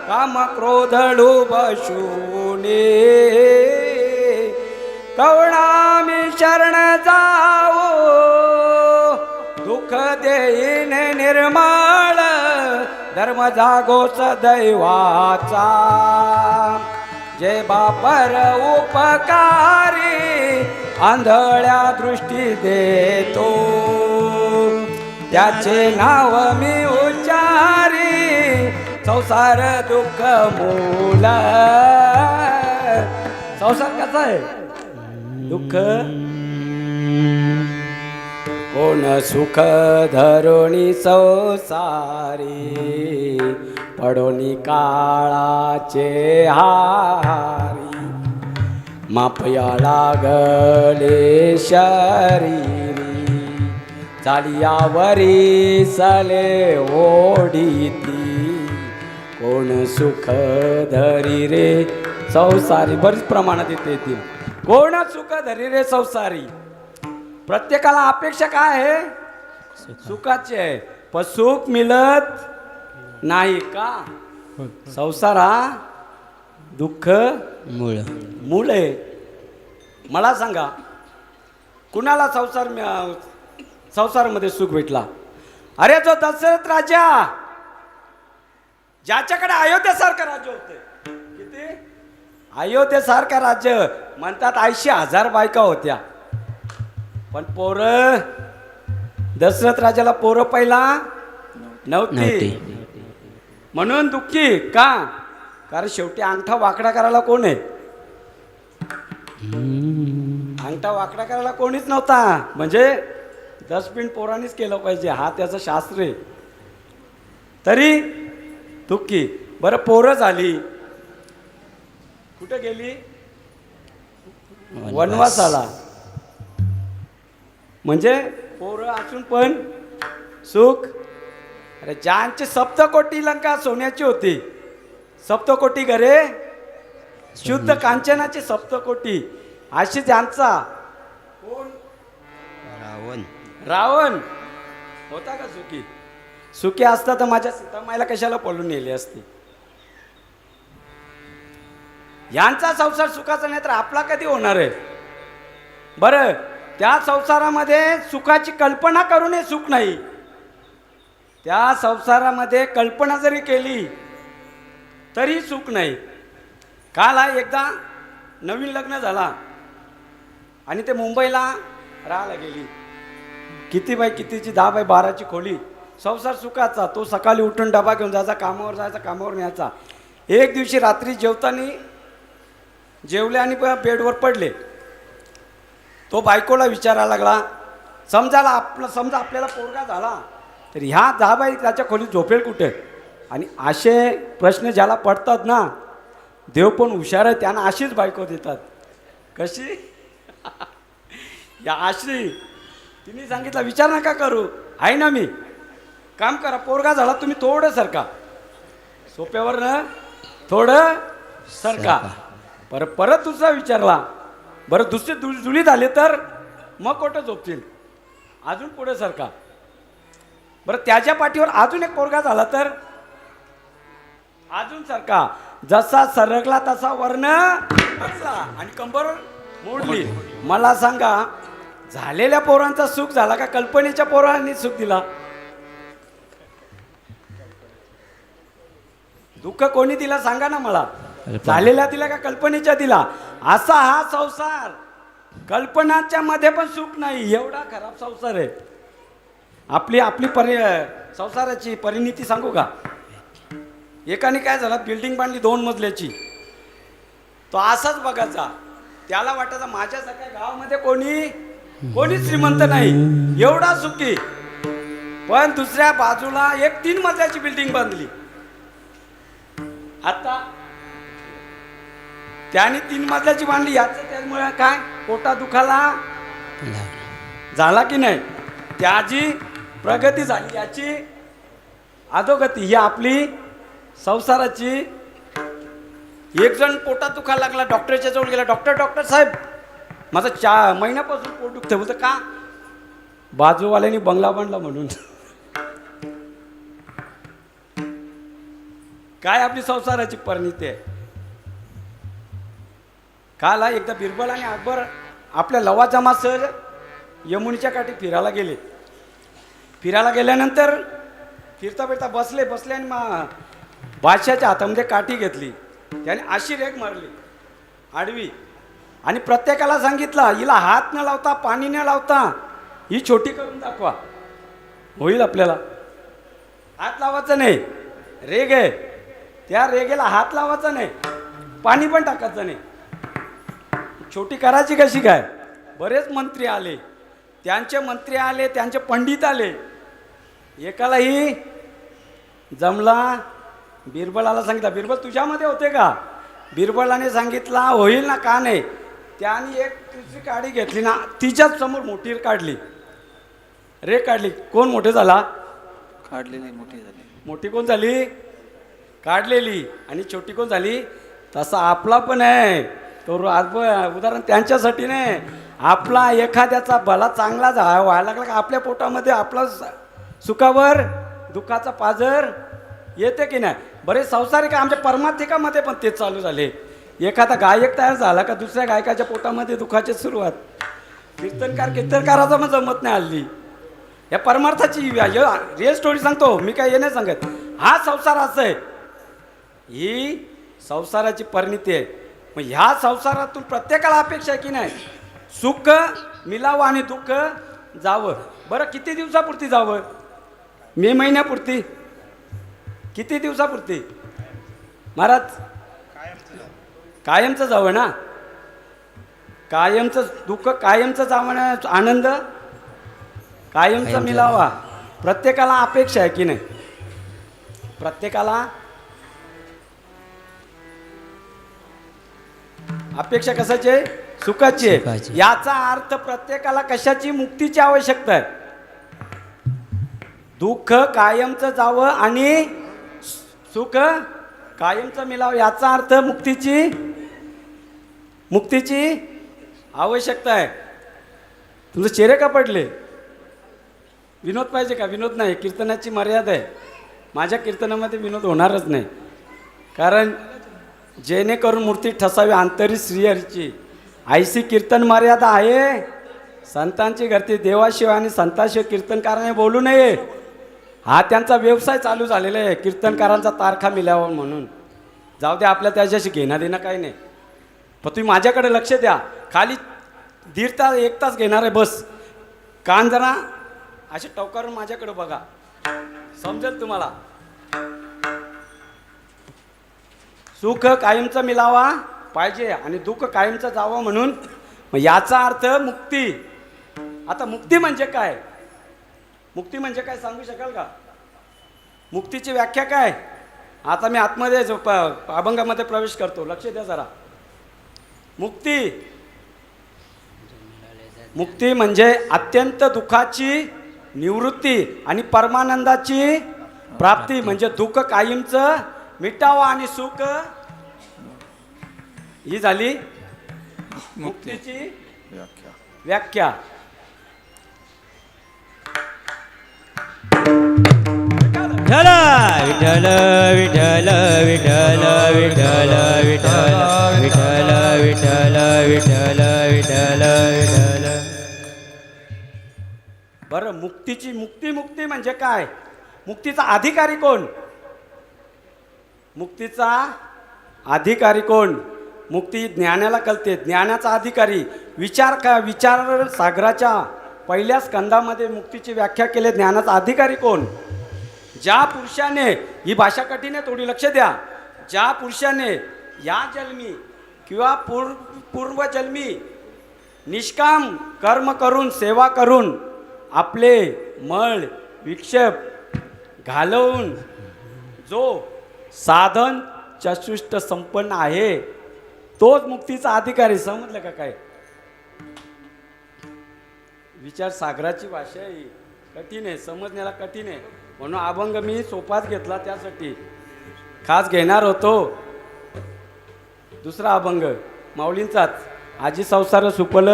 Speaker 3: काम क्रोध लोभ शूनी कवणामी शरण जाओ, दुःख देईन निर्मळ धर्म जागो सदैवाचा, जय बापर उपकारी आंधळ्या दृष्टी देतो, त्याचे नाव मी उच्चारी संसार दुःख मूल. संसार कसा आहे? दुःख. कोण सुख धरुणी संसारी पडोनी काळाचे हारी, मापया लागले शरीरी चालियावरी सले ओढीती, कोण सुख धरी रे संसारी. बरीच प्रमाणात येते येतील. कोण सुख धरी रे संसारी. प्रत्येकाला अपेक्षा काय आहे? सुखाची आहे, पण सुख मिळत नाही का? संसार हा दुःख मूळ आहे. मला सांगा, कुणाला संसारामध्ये सुख भेटला? अरे जो दशरथ राजा, ज्याच्याकडे अयोध्येसारखं राज्य होते. किती? अयोध्येसारखं राज्य. म्हणतात 80,000 बायका होत्या, पण पोरं दशरथ राजाला पोरं पहिला नव्हती, म्हणून दुःखी का? कारण शेवटी अंगठा वाकडा करायला कोण आहे? अंगठा वाकडा करायला कोणीच नव्हता. म्हणजे डस्टबिन पोरांनीच केलं पाहिजे, हा त्याचं शास्त्र आहे. तरी दुःखी. बरं, पोरं झाली, कुठे गेली? वनवासाला. म्हणजे पोरं असून पण सुख. अरे ज्यांची सप्तकोटी लंका सोन्याची होती, सप्तकोटी घरे शुद्ध कांचनाची सप्तकोटी, अशी ज्यांचा कोण? रावण होता का सुखी? सुखी असता तर माझ्या सीतामाईला कशाला पळून नेली असती. यांचा संसार सुखाचा नाही तर आपला कधी होणार आहे? बरं, त्या संसारामध्ये सुखाची कल्पना करूनही सुख नाही. त्या संसारामध्ये कल्पना जरी केली तरी सुख नाही. काल एकदा नवीन लग्न झाला आणि ते मुंबईला राहायला गेली. किती बाय कितीची 10 बाय 12ची खोली. संसार सुखाचा. तो सकाळी उठून डबा घेऊन जायचा, कामावर जायचा, कामावर न्यायचा. एक दिवशी रात्री जेवताना जेवले आणि बेडवर पडले. तो बायकोला विचारायला लागला, समजा आपल्याला पोरगा झाला तर ह्या 10 बाय त्याच्या खोलीत झोपेल कुठे? आणि असे प्रश्न ज्याला पडतात ना, देव पण हुशार आहे, त्यांना अशीच बायको देतात. कशी? या अशी. तिने सांगितलं, विचार नका करू, आहे ना मी. काम करा, पोरगा झाला तुम्ही थोडं सरका सोप्यावर ना, थोडं सरका. परत दुसरा विचारला, बरं दुसरे जुळीत आले तर मग कुठं झोपतील, अजून पुढे सरका. बरं त्याच्या पाठीवर अजून एक पोरगा झाला तर अजून सरका. जसा सरकला तसा वर्ण बसला आणि कंबर मोडली. मला सांगा, झालेल्या पोरांचा सुख झाला का कल्पनेच्या पोरांनी सुख दिला? दुःख कोणी दिला सांगा ना मला. झालेल्या दिला का कल्पनेच्या दिला? असा हा संसार. कल्पनाच्या मध्ये पण सुख नाही, एवढा खराब संसार आहे. आपली संसाराची परिणिती सांगू का? एकाने काय झालं, बिल्डिंग बांधली 2 मजल्याची. तो असाच बघायचा, त्याला वाटायचं माझ्यासारख्या गावामध्ये कोणी कोणी श्रीमंत नाही, एवढा सुखी. पण दुसऱ्या बाजूला एक 3 मजल्याची बिल्डिंग बांधली. आता त्याने 3 मजल्याची बांधली, याचं त्यामुळे काय पोटा दुखाला झाला की नाही, त्याची प्रगती झाली, याची अधोगती. ही आपली संसाराची. एक जण पोटात दुखायला लागला, डॉक्टरच्या जवळ गेला. डॉक्टर साहेब माझं 4 महिन्यापासून पोट दुखतं. बोलतं का? बाजूवाल्यानी बंगला बांधला म्हणून. काय आपली संसाराची परिणिती आहे. काल एकदा बिरबल आणि अकबर आपल्या लवाजमासह यमुनेच्या काठी फिरायला गेले. फिरायला गेल्यानंतर फिरता बसले आणि बादशाच्या हातामध्ये काठी घेतली. त्याने अशी रेग मारली आडवी आणि प्रत्येकाला सांगितलं, हिला हात न लावता, पाणी न लावता ही छोटी करून दाखवा, होईल आपल्याला. हात लावायचं नाही, रेग आहे, त्या रेगेला हात लावायचा नाही, पाणी पण टाकायचं नाही. छोटी करायची कशी काय? बरेच मंत्री आले, त्यांचे पंडित आले. एकालाही जमला. बिरबलाला सांगितलं, बिरबल तुझ्यामध्ये होते का? बिरबलाने सांगितला होईल ना, का नाही. त्याने एक तिसरी काडी घेतली ना, तिच्याच समोर मोठी काढली, रेग काढली. कोण मोठे झाला?
Speaker 1: काढलेली मोठी झाली.
Speaker 3: मोठी कोण झाली? काढलेली. आणि छोटी कोण झाली? तसा आपला पण आहे तो. उदाहरण त्यांच्यासाठी नाही, आपला एखाद्याचा भला चांगला व्हायला लागला का आपल्या पोटामध्ये आपला सुखावर दुःखाचा पाझर येते की नाही. बरेच संसारिक आमच्या परमार्थिकामध्ये पण तेच चालू झाले. एखादा गायक तयार झाला का दुसऱ्या गायकाच्या पोटामध्ये दुःखाची सुरुवात. कीर्तनकाराचा पण जमत नाही हल्ली. या परमार्थाची रिअल स्टोरी सांगतो मी, काय हे नाही सांगत. हा संसार असं आहे, ही संसाराची परिणिती आहे. मग ह्या संसारातून प्रत्येकाला अपेक्षा आहे की नाही, सुख मिळावं आणि दुःख जावं. बरं किती दिवसापुरती जावं? मे महिन्यापुरती? किती दिवसापुरती महाराज? कायमचं जावं ना. कायमचं दुःख कायमचं जावं ना, आनंद कायमचा मिळावा. प्रत्येकाला अपेक्षा आहे की नाही? प्रत्येकाला अपेक्षा कशाची आहे? सुखाची आहे. याचा अर्थ प्रत्येकाला कशाची? मुक्तीची आवश्यकता आहे. दुःख कायमचं जावं आणि सुख कायमचं मिळावं, याचा अर्थ मुक्तीची आवश्यकता आहे. तुमचे चेहरे का पडले? विनोद पाहिजे का? विनोद नाही, कीर्तनाची मर्यादा आहे. माझ्या कीर्तनामध्ये विनोद होणारच नाही, कारण जेणेकरून मूर्ती ठसावी अंतरी श्रीहरीची, ऐसी कीर्तन मर्यादा आहे. संतांची गर्दी, देवाशिवाय आणि संतांशिवाय कीर्तनकाराने बोलू नये. हा त्यांचा व्यवसाय चालू झालेला आहे, कीर्तनकारांचा तारखा मिळावा म्हणून. जाऊ द्या, आपल्या त्याच्याशी घेणं देणं काही नाही. पण तुम्ही माझ्याकडे लक्ष द्या. खाली 1.5 तास 1 तास घेणार आहे बस. कान जरा असे टवकारून माझ्याकडे बघा, समजेल तुम्हाला. सुख कायमचं मिळावा पाहिजे आणि दुःख कायमचं जावं म्हणून. मग याचा अर्थ मुक्ती. आता मुक्ती म्हणजे काय? मुक्ती म्हणजे काय सांगू शकाल का? मुक्तीची व्याख्या काय? आता मी आतमध्ये अभंगामध्ये प्रवेश करतो, लक्ष द्या जरा. मुक्ती म्हणजे अत्यंत दुःखाची निवृत्ती आणि परमानंदाची प्राप्ती. म्हणजे दुःख कायमचं मिटावं आणि सुख, ही झाली मुक्तीची व्याख्या.
Speaker 2: विठ्ठल विठ्ठल विठ्ठल विठ्ठल विठ्ठल विठ्ठल विठ्ठल विठ्ठल विठ्ठल विठ्ठल विठ्ठल.
Speaker 3: बरं, मुक्ती म्हणजे काय? मुक्तीचा अधिकारी कोण? मुक्तीचा अधिकारी कोण? मुक्ती ज्ञानाला कळते. ज्ञानाचा अधिकारी विचार सागराच्या पहिल्या स्कंदामध्ये मुक्तीची व्याख्या केली. ज्ञानाचा अधिकारी कोण? ज्या पुरुषाने, ही भाषा कठीण आहे थोडी, लक्ष द्या. ज्या पुरुषाने या जन्मी किंवा पूर्वजन्मी निष्काम कर्म करून सेवा करून आपले मळ विक्षेप घालवून जो साधन चतुष्ट संपन्न आहे तोच मुक्तीचा अधिकारी. समजलं का काय? विचार सागराची भाषा आहे, कठीण आहे, समजण्याला कठीण आहे. म्हणून अभंग मी सोपाच घेतला, त्यासाठी खास घेणार होतो दुसरा अभंग माऊलींचाच, आजी संसार सुपल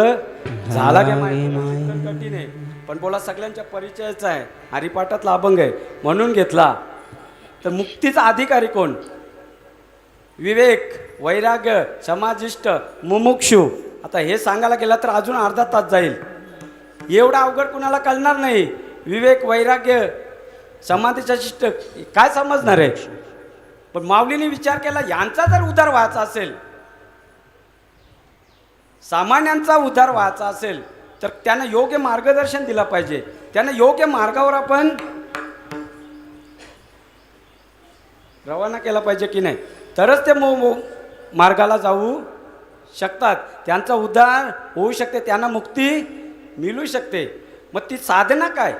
Speaker 3: झाला की कठीण आहे, पण बोला सगळ्यांच्या परिचयाचा आहे, हरिपाठातला अभंग आहे म्हणून घेतला. तर मुक्तीचा अधिकारी कोण? विवेक, वैराग्य, समाजिष्ट, मुमुक्षु. आता हे सांगायला गेला तर अजून अर्धा तास जाईल. एवढा अवघड कुणाला कळणार नाही. विवेक, वैराग्य, समाधीचा शिष्ट काय समजणार आहे? पण माऊलीने विचार केला, यांचा जर उद्धार व्हायचा असेल, सामान्यांचा उद्धार व्हायचा असेल, तर त्यांना योग्य मार्गदर्शन दिलं पाहिजे. त्यांना योग्य मार्गावर आपण रवाना केला पाहिजे की नाही, तरच ते मार्गाला जाऊ शकतात. त्यांचा उद्धार होऊ शकते, त्यांना मुक्ती मिळू शकते. मग ती साधना काय?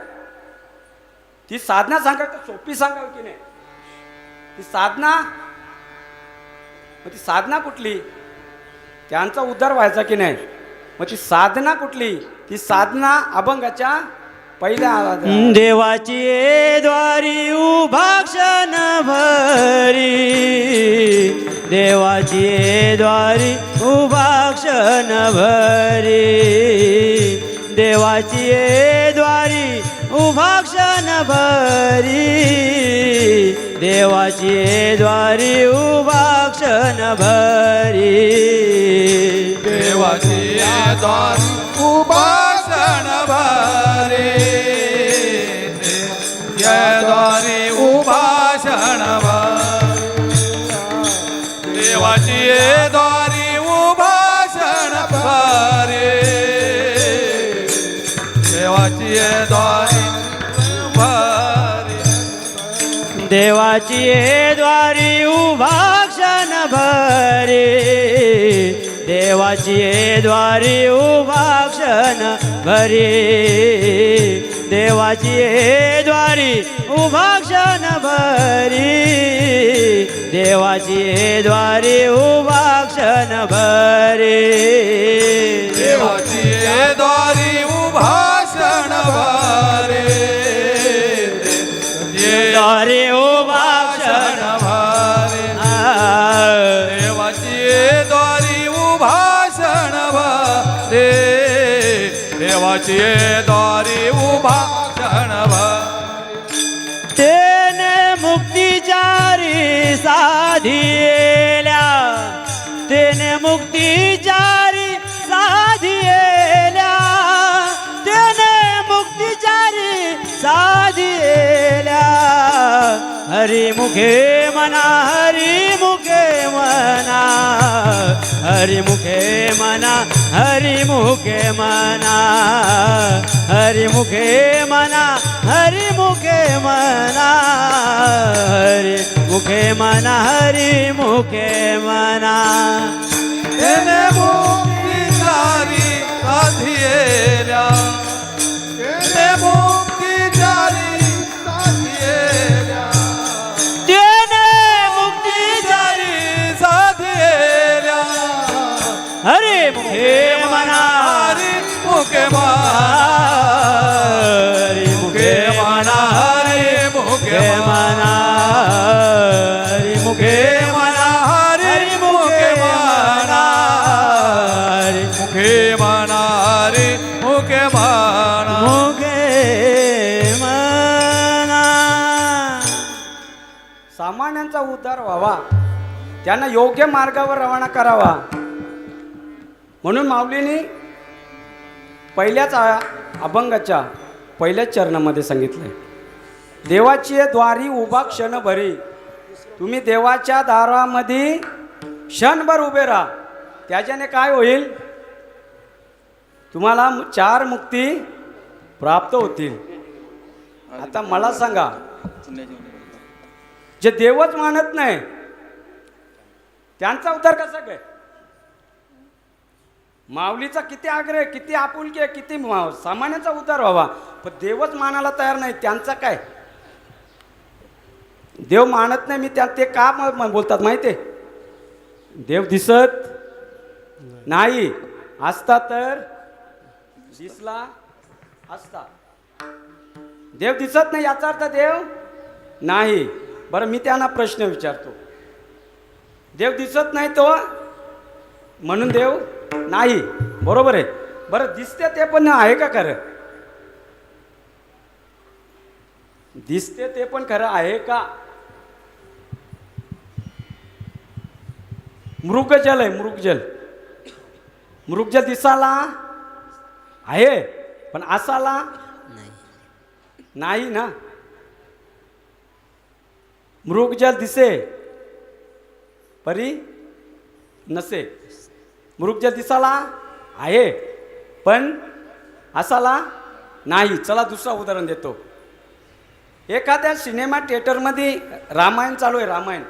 Speaker 3: ती साधना सांगा तर सोपी सांगावी की नाही? ती साधना, मग ती साधना कुठली? त्यांचा उद्धार व्हायचा की नाही, मग ती साधना कुठली? ती साधना अभंगाच्या पहिल्या
Speaker 2: देवाची द्वारी उभा क्षण भरी, देवाची द्वारी उभा क्षण भरी, देवाची द्वारी उभा क्षण भरी, देवाची द्वारी उभा क्षण भरी,
Speaker 4: देवाची द्वारी उभा क्षण भरी, द्वारी उभा क्षण भरी, देवाची द्वारी उभा क्षण भरी, देवाची द्वारी भरी,
Speaker 2: देवाची द्वारी उभा क्षण भरी, देवाची द्वारी उभा क्षण भरी, देवाची द्वारी उभा क्षण भरी, देवाची द्वारी उभा क्षण भरी,
Speaker 4: देवाची द्वारी उभा क्षण भरी,
Speaker 2: द्वारी उभा क्षण
Speaker 4: भरी, देवाची द्वारी उभा क्षण भरी, देवाची द्वारी उभा क्षण भरी,
Speaker 2: तेने मुक्तिचारी साधिएल्या, तेने मुक्तिचारी साधिएल्या, तेने मुक्तिचारी साधिएल्या, हरी मुखे मना, हरी मुखे मना, हरी मुखे मना, हरी मुखे मना, हरी मुखे मना, हरी मुखे मना, हरी मुखे मना, हरी मुखे मना,
Speaker 4: तेने मुक्तिचारी साधिएल्या, तेने मुक्तिचारी साधिएल्या,
Speaker 2: तेने मुक्तिचारी
Speaker 4: साधिएल्या,
Speaker 2: हरी मुखे मना,
Speaker 4: हरी मुखे मना,
Speaker 2: हरी मुखे मना,
Speaker 4: हरी मुखे
Speaker 2: मना, हरी मुखे मना,
Speaker 4: हरी मुखे मना,
Speaker 2: हरी
Speaker 4: मुखे मना, हरी मुखे मना,
Speaker 2: मुखे मना.
Speaker 3: सामान्यांचा उद्धार व्हावा, त्यांना योग्य मार्गावर रवाना करावा, म्हणून माऊलीने पहिल्याच अभंगाच्या पहिल्याच चरणामध्ये सांगितलंय, देवाची द्वारी उभा क्षण भरी. तुम्ही देवाच्या दारामध्ये क्षणभर उभे राहा, त्याच्याने काय होईल? तुम्हाला 4 मुक्ती प्राप्त होतील. आता मला सांगा, जे देवच मानत नाही त्यांचा उद्धार कसा काय? माऊलीचा किती आग्रह आहे, किती आपुलकी आहे, किती सामान्याचा उद्धार व्हावा, पण देवच मानायला तयार नाही. त्यांचा काय, देव मानत नाही. मी त्या ते का बोलतात माहिती आहे? देव दिसत नाही, असता तर दिसला असता. देव दिसत नाही याचा अर्थ देव नाही. बरं मी त्यांना प्रश्न विचारतो, देव दिसत नाही तो म्हणून देव नाही, बरोबर आहे? बरं दिसते ते पण आहे का खरं? दिसते ते पण खरं आहे का? मृगजल आहे, मृगजल. मृगजल दिसाला आहे पण असाला नाही ना. मृगजल दिसे परी नसे. मृगजल दिसाला आहे पण असाला नाही. चला दुसरा उदाहरण देतो. एखाद्या सिनेमा थिएटरमध्ये रामायण चालू आहे, रामायण,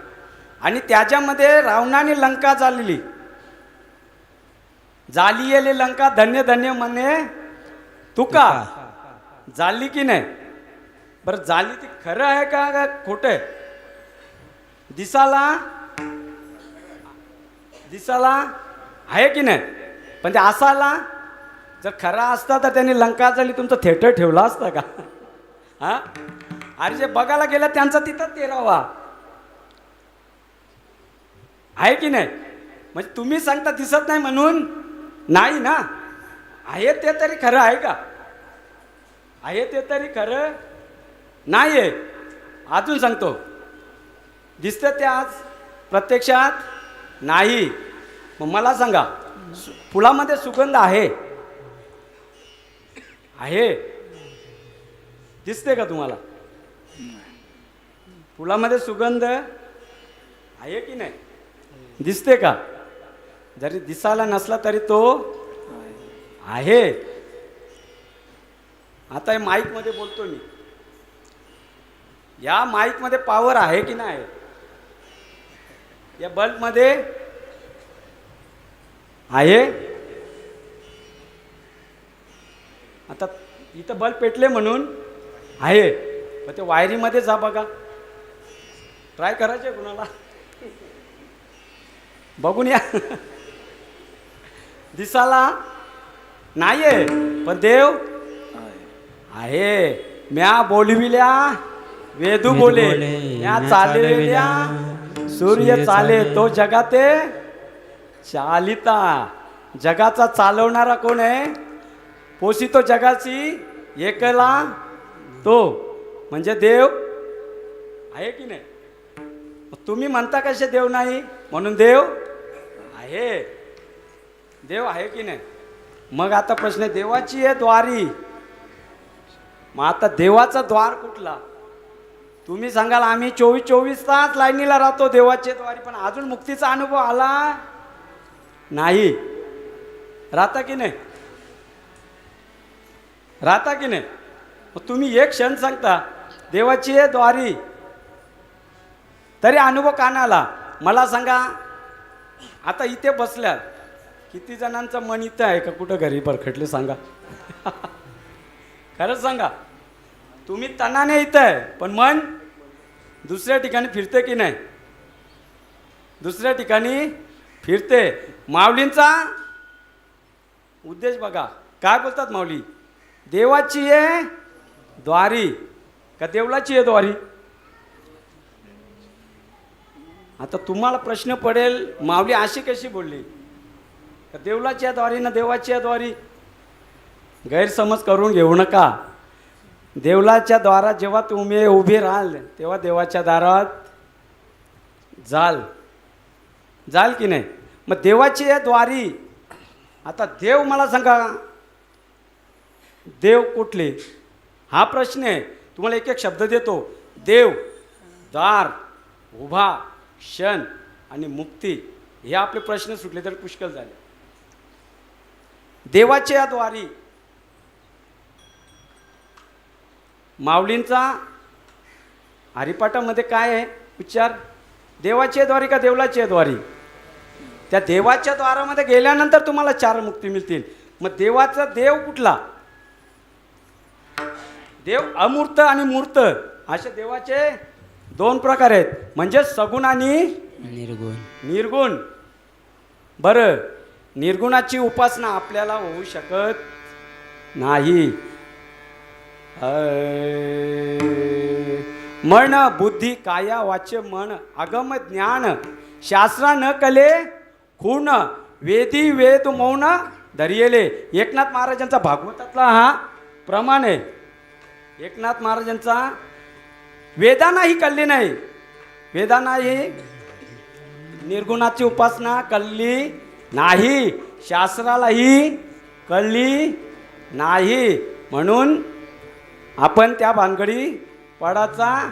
Speaker 3: आणि त्याच्यामध्ये रावणाने लंका चाललेली. झाली येले लंका धन्य धन्य म्हणे तुका. झाली की नाही? बरं झाली ती खरं आहे का खोटं आहे? दिसाला आहे की नाही, पण ते असाला जर खरा असता तर त्यांनी लंका झाली तुमचं थिएटर ठेवला असता का? हा, अरे जे बघायला गेलं त्यांचा तिथं तेरावा आहे की नाही? म्हणजे तुम्ही सांगता दिसत नाही म्हणून नाही ना. आहे ते तरी खरं आहे का? आहे ते तरी खरं नाही आहे. अजून सांगतो, दिसतं ते आज प्रत्यक्षात नाही. मग मला सांगा, फुलामध्ये सुगंध आहे, आहे दिसते का तुम्हाला? फुलामध्ये सुगंध आहे की नाही? दिसते का? जरी दिसायला नसला तरी तो आहे. आता हे माईकमध्ये बोलतो मी, या माईकमध्ये पॉवर आहे की नाही? या बल्बमध्ये आहे. आता इथं बल्ब पेटले म्हणून आहे, मग ते वायरीमध्ये जा बघा, ट्राय करायचे कुणाला, बघून या. दिसाला नाही आहे पण देव आहे. म्या बोलविल्या वेदू बोले, म्या चालविल्या सूर्य चाले, तो जगाते चालिता. जगाचा चालवणारा कोण आहे? पोसितो जगाची एकला तो, म्हणजे देव आहे की नाही? तुम्ही म्हणता कसे देव नाही? म्हणून देव आहे. देव आहे की नाही? मग आता प्रश्न आहे, देवाची आहे द्वारी. मग आता देवाचा द्वार कुठला? तुम्ही सांगाल आम्ही 24 तास लाईनीला राहतो देवाचे द्वारी, पण अजून मुक्तीचा अनुभव आला नाही. राहता की नाही? राहता की नाही? मग तुम्ही एक क्षण सांगता देवाची आहे द्वारी, तरी अनुभव कानाला. मला सांगा, आता इथे बसल्यात किती जणांचं मन इथं आहे का कुठं घरी परखटले? सांगा. खरंच सांगा. तुम्ही तणाने इथं आहे पण मन दुसऱ्या ठिकाणी फिरते की नाही? दुसऱ्या ठिकाणी फिरते. माऊलींचा उद्देश बघा, काय बोलतात माऊली? देवाची आहे द्वारी का देवलाची आहे द्वारी? आता तुम्हाला प्रश्न पडेल, माऊली अशी कशी बोलली? का देवलाची आहे द्वारी ना देवाची आहे द्वारी? गैरसमज करून घेऊ नका. देवलाच्या द्वारात जेव्हा तुम्ही उभे राहाल तेव्हा देवाच्या दारात जाल की नाही? मग देवाची आहे द्वारी. आता देव मला सांगा, देव कुठले? हा प्रश्न आहे. तुम्हाला एक एक शब्द देतो. देव, दार, उभा, क्षण आणि मुक्ती, हे आपले प्रश्न सुटले तर पुष्कळ झाले. देवाच्या द्वारी माऊलींचा हरिपाठामध्ये काय आहे उच्चार? देवाची द्वारी का देवलाची द्वारी? त्या देवाच्या द्वारामध्ये गेल्यानंतर तुम्हाला 4 मुक्ती मिळतील. मग देवाचा देव कुठला? देव अमूर्त आणि मूर्त असे देवाचे 2 प्रकार आहेत, म्हणजे सगुण आणि निर्गुण. बरं, निर्गुणाची उपासना आपल्याला होऊ शकत नाही. मन बुद्धी काया वाच्य मन अगम ज्ञान शास्त्रा न कले खूण वेदी वेद मौन धरियले. एकनाथ महाराजांचा भागवतातला हा प्रमाण आहे. एकनाथ महाराजांचा वेदांनाही कळली नाही, वेदांनाही निर्गुणाची उपासना कळली नाही, शास्त्रालाही कळली नाही, म्हणून आपण त्या भानगडी पडायचा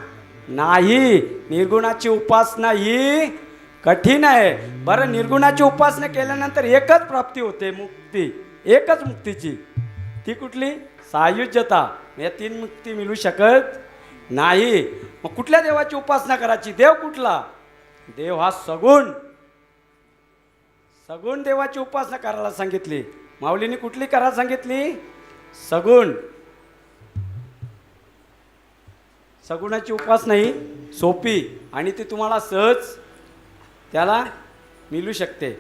Speaker 3: नाही. निर्गुणाची उपासना ही कठीण आहे. बरं, निर्गुणाची उपासना केल्यानंतर एकच प्राप्ती होते, मुक्ती, एकच मुक्तीची. ती कुठली? सायुज्यता. या 3 मुक्ती मिळू शकत नाही. मग कुठल्या देवाची उपासना करायची? देव कुठला? देव हा सगुण. सगुण देवाची उपासना करायला सांगितली. माऊलीने कुठली करायला सांगितली? सगुण. सगुणाची उपासना ही सोपी आणि ती तुम्हाला सहज त्याला मिळू शकते.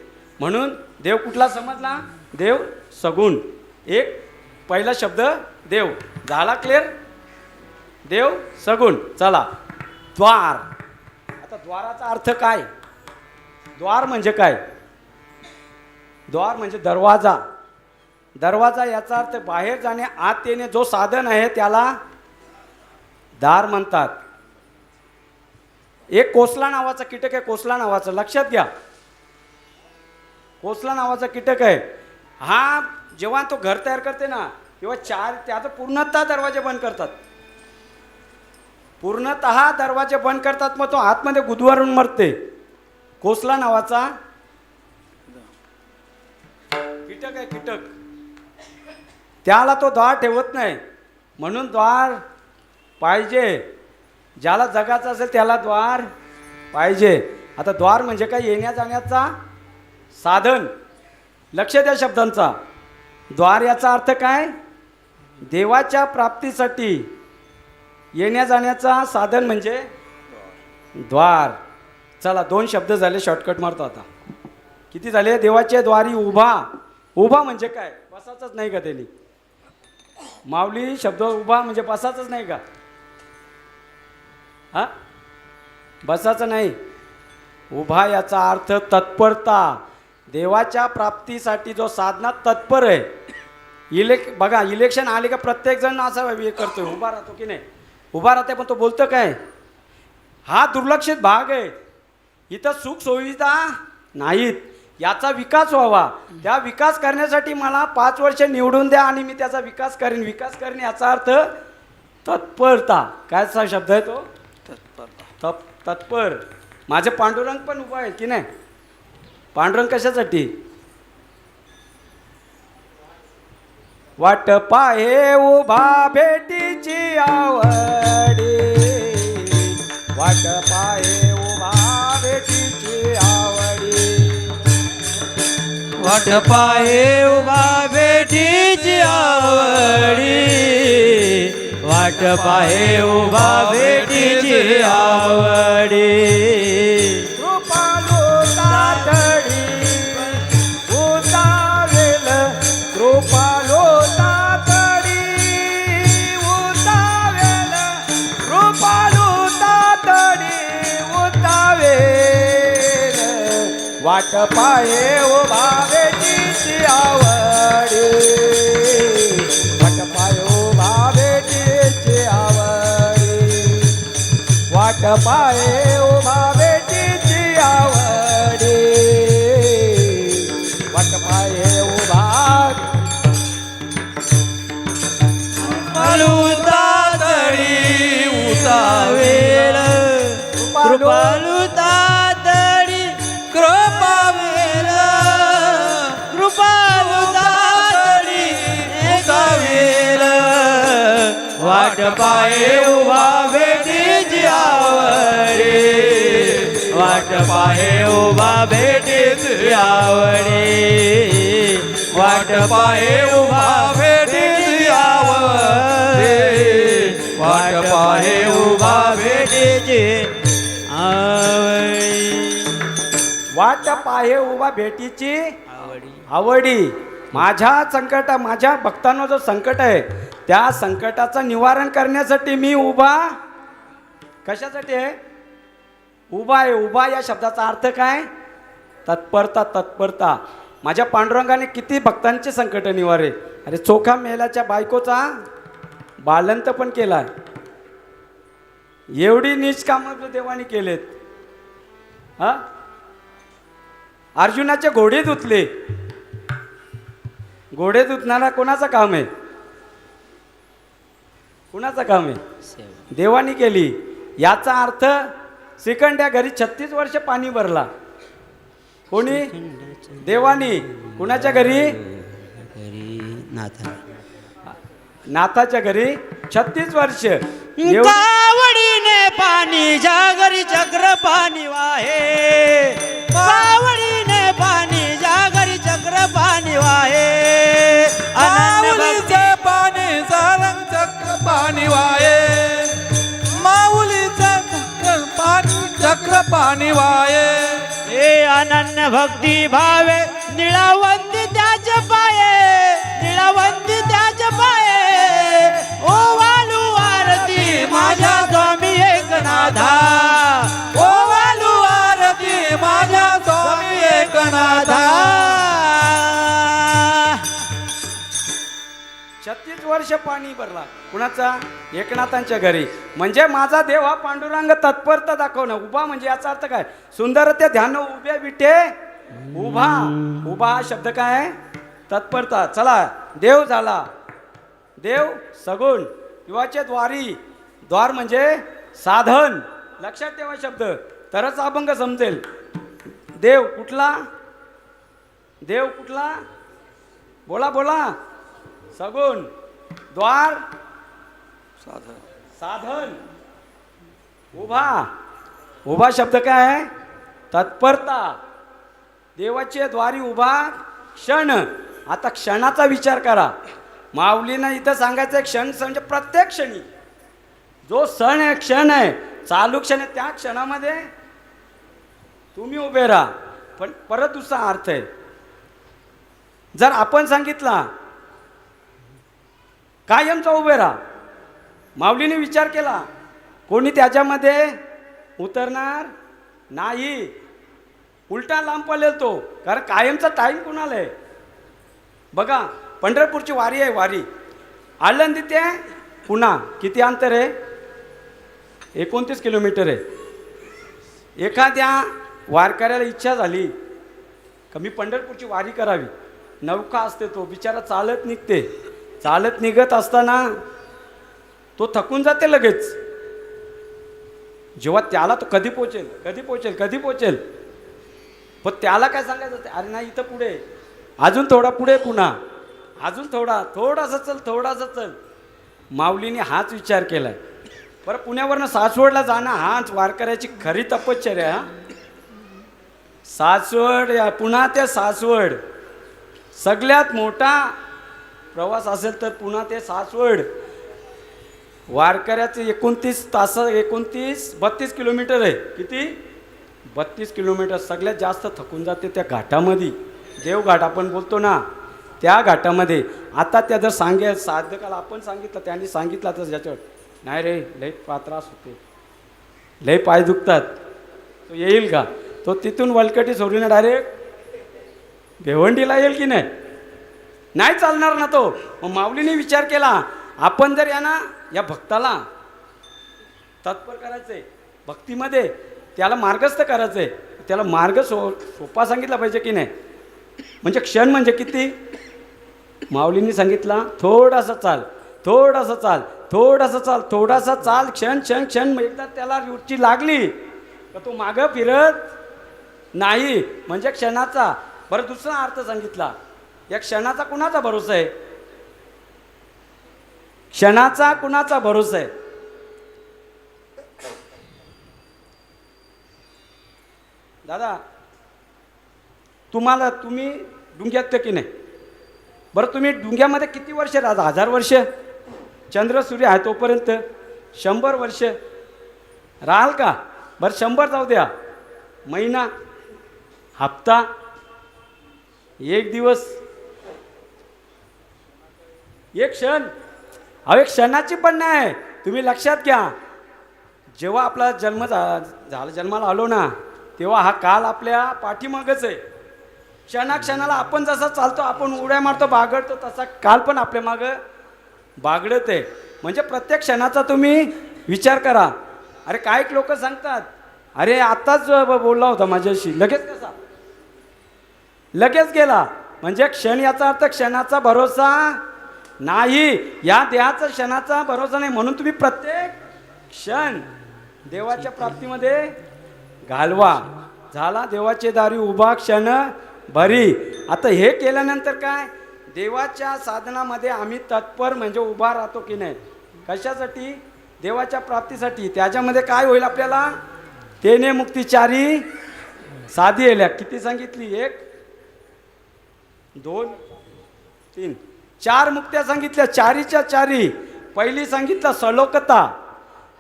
Speaker 3: म्हणून देव कुठला समजला? देव सगुण. एक पहिला शब्द देव झाला. क्लिअर? देव सगुण. चला, द्वार. आता द्वाराचा अर्थ काय? द्वार म्हणजे काय? द्वार म्हणजे दरवाजा. दरवाजा याचा अर्थ बाहेर जाणे, आत येणे जो साधन आहे त्याला दार म्हणतात. एक कोसला नावाचा कीटक आहे. कोसला नावाचं लक्षात घ्या. कोसला नावाचा कीटक आहे. हा जेव्हा तो घर तयार करते ना, तेव्हा त्याचं पूर्णतः दरवाजे बंद करतात. पूर्णतः दरवाजे बंद करतात. मग तो आतमध्ये गुदवारून मरते. कोसला नावाचा कीटक आहे, कीटक. त्याला तो द्वार ठेवत नाही. म्हणून द्वार पाहिजे. ज्याला जगाचं असेल त्याला द्वार पाहिजे. आता द्वार म्हणजे काय? येण्या जाण्याचा साधन. लक्ष द्या शब्दांचा. द्वार याचा अर्थ काय? देवाच्या प्राप्तीसाठी येण्या जाण्याचा साधन म्हणजे द्वार. चला, 2 शब्द झाले, शॉर्टकट मारतो आता. किती झाले? देवाच्या द्वारी उभा. उभा म्हणजे काय? बसायचंच नाही का त्यांनी? माऊली शब्द उभा म्हणजे बसायचंच नाही का? हा, बसायचं नाही. उभा याचा अर्थ तत्परता. देवाच्या प्राप्तीसाठी जो साधनात तत्पर आहे. बघा, इलेक्शन आले का प्रत्येकजण असा हे करतोय, उभा राहतो की नाही? उभा राहते, पण तो बोलतो काय? हा दुर्लक्षित भाग आहे. इथं सुख सुविधा नाहीत. याचा विकास व्हावा. त्या विकास करण्यासाठी मला 5 वर्ष निवडून द्या आणि मी त्याचा विकास करेन. विकास करेन याचा अर्थ तत्परता. कायचा शब्द आहे तो? तत्पर. माझे पांडुरंग पण उभा आहे की नाही? पांडुरंग कशासाठी? वाट पाहे उभा भेटीची आवडी. वाट पाहे उभा भेटीची आवडी.
Speaker 2: वाट पाहे उभा भेटीची आवडी. वाट पाहे उभा भेटीची आवडी.
Speaker 3: कृपालो तातडी उतावेल. कृपालो तातडी उतावेल. कृपालो तातडी उतावेल. वाट पाहे उभा भेटीची आवडी. वाट पाहे उभा भेटीची आवडी. वाट पाहे उभा भेटीची आवडी. वाट पाहे उभा.
Speaker 2: तातडी उतावेल. कृपालू तातडी कृपावेल. कृपालू तातडी उतावेल. वाट पाहे उभा भेटीची आवडी. वाट पाहे उभा भेटीत यावडे वाट पाहे उभा
Speaker 4: भेटीत यावडे
Speaker 2: वाट पाहे उभा भेटीची आवडी
Speaker 3: वाट पाहे उभा भेटीची आवडी. माझ्या माझ्या भक्तांना जो संकट आहे त्या संकटाचं निवारण करण्यासाठी मी उभा. कशासाठी आहे उभा आहे? उभा या शब्दाचा अर्थ काय? तत्परता. तत्परता. माझ्या पांडुरंगाने किती भक्तांचे संकट निवारे. अरे चोखा मेल्याच्या बायकोचा बालंत पण केलाय. एवढी नीच कामं देवानी केलेत. हा, अर्जुनाचे घोडे धुतले. घोडे धुतणारा कोणाचं काम आहे? कुणाचं काम आहे? देवानी केली. याचा अर्थ श्रीखंड्या घरी 36 वर्ष पाणी भरला. कोणी? देवानी. कुणाच्या घरी? नाथाच्या घरी 36 वर्ष.
Speaker 2: कावडीने पाणी जागरी चक्र पाणी वाहे कावडीने पाणी जागरी चक्र पाणी वाहे
Speaker 4: माऊलीचे पाणी सारंग चक्र पाणी वाये माऊलीचे चक्र पाणी वाये
Speaker 2: हे अनन्य भक्ती भावे निळावंती त्याचे पाये निळावंती त्याचे पाये ओ वालू आरती माझ्या स्वामी एकनाथा
Speaker 4: ओ वालू आरती माझ्या स्वामी एकनाथा.
Speaker 3: 36 वर्ष पाणी भरला. कुणाचा? एकनाथांच्या घरी. म्हणजे माझा देव हा पांडुरंग तत्परता दाखवणं. उभा म्हणजे याचा अर्थ काय? सुंदर ते ध्यान उभ्या विटे उभा. उभा हा शब्द काय आहे? तत्परता. चला, देव झाला. देव सगुण किंवाचे द्वारी. द्वार म्हणजे साधन. लक्षात ठेवा शब्द, तरच अभंग समजेल. देव कुठला? देव कुठला? बोला बोला. सगुण. द्वार
Speaker 1: साधन.
Speaker 3: साधन. उभा. उभा शब्द काय आहे? तत्परता. देवाचे द्वारी उभा क्षण. आता क्षणाचा विचार करा. माऊलीनं इथं सांगायचं क्षण म्हणजे प्रत्येक क्षणी जो सण आहे, क्षण आहे, चालू क्षण आहे, त्या क्षणामध्ये तुम्ही उभे राहा. पण परत दुसरा अर्थ आहे. जर आपण सांगितला कायमचा उभे राहा, माऊलीने विचार केला, कोणी त्याच्यामध्ये उतरणार नाही. उलटा लांब पळेल तो. कारण कायमचा टाईम कुणाला आहे? बघा, पंढरपूरची वारी आहे. वारी आळंदी ते पुणा किती अंतर आहे? 29 किलोमीटर आहे. एखाद्या वारकऱ्याला इच्छा झाली का मी पंढरपूरची वारी करावी, नौका असते, तो बिचारा चालत निघते. चालत निघत असताना तो थकून जाते लगेच. जेव्हा त्याला तो कधी पोचेल कधी पोचेल कधी पोचेल, पण त्याला काय सांगायचं? अरे नाही, इथं पुढे, अजून थोडा पुढे, पुन्हा अजून थोडासा चल, थोडासा चल. माऊलीने हाच विचार केलाय. बरं, पुण्यावरनं सासवडला जाणं हाच वारकऱ्याची खरी तपश्चर्या. सासवड, या पुणा ते सासवड सगळ्यात मोठा प्रवास असेल तर पुणा ते सासवड. वारकऱ्याचे 32 किलोमीटर आहे. किती? 32 किलोमीटर. सगळ्यात जास्त थकून जाते त्या घाटामध्ये. देवघाट आपण बोलतो ना, त्या घाटामध्ये. आता त्या जर साधकाला आपण सांगितलं, त्यांनी सांगितलं तर ज्याच्यावर नाही रे, लई त्रास होते, लई पाय दुखतात, तो येईल का? तो तिथून वलकटी सोडून डायरेक्ट भिवंडीला येईल की नाही? नाही चालणार ना तो. मग माऊलीने विचार केला, आपण जर या भक्ताला तत्पर करायचंय, भक्तीमध्ये त्याला मार्गस्थ करायचंय, त्याला मार्ग सोपा सांगितला पाहिजे की नाही? म्हणजे क्षण म्हणजे किती? माऊलींनी सांगितला, थोडासा चाल, थोडासा चाल, थोडासा चाल, थोडासा चाल, क्षण क्षण क्षण. एकदा त्याला रुची लागली तर तो मागं फिरत नाही. म्हणजे क्षणाचा. बरं, दुसरा अर्थ सांगितला. या क्षणाचा कुणाचा भरोसा आहे? क्षणाचा कुणाचा भरोसा आहे? दादा तुम्ही डुंग्यात की नाही? बरं तुम्ही डुंग्यामध्ये किती वर्ष राहता? 1000 वर्ष? चंद्र सूर्य आहे तोपर्यंत 100 वर्ष राहाल का? बरं 100 जाऊ द्या, महिना, हप्ता, एक दिवस, एक क्षण. अहो एक क्षणाची पण नाही. तुम्ही लक्षात घ्या, जेव्हा आपला जन्म झाला, जन्माला आलो ना, तेव्हा हा काल आपल्या पाठीमागच आहे. क्षणाक्षणाला आपण जसा चालतो, आपण उड्या मारतो, बागडतो, तसा काल पण आपल्या मागं बागडत आहे. म्हणजे प्रत्येक क्षणाचा तुम्ही विचार करा. अरे काही लोक सांगतात, अरे आत्ताच बोलला होता माझ्याशी, लगेच कसा लगेच गेला. म्हणजे क्षण याचा अर्थ क्षणाचा भरोसा नाही, या देहाचा क्षणाचा भरोसा नाही. म्हणून तुम्ही प्रत्येक क्षण देवाच्या प्राप्तीमध्ये घालवा. झाला देवाचे दारी उभा क्षण भरी. आता हे केल्यानंतर काय, देवाच्या साधनामध्ये आम्ही तत्पर म्हणजे उभा राहतो की नाही? कशासाठी? देवाच्या प्राप्तीसाठी. त्याच्यामध्ये काय होईल आपल्याला? तेने मुक्ती चारी साधी येल्या. किती सांगितली? 1 2 3 4 मुक्त्या सांगितल्या, चारीच्या चारी. पहिली सांगितलं सलोकता,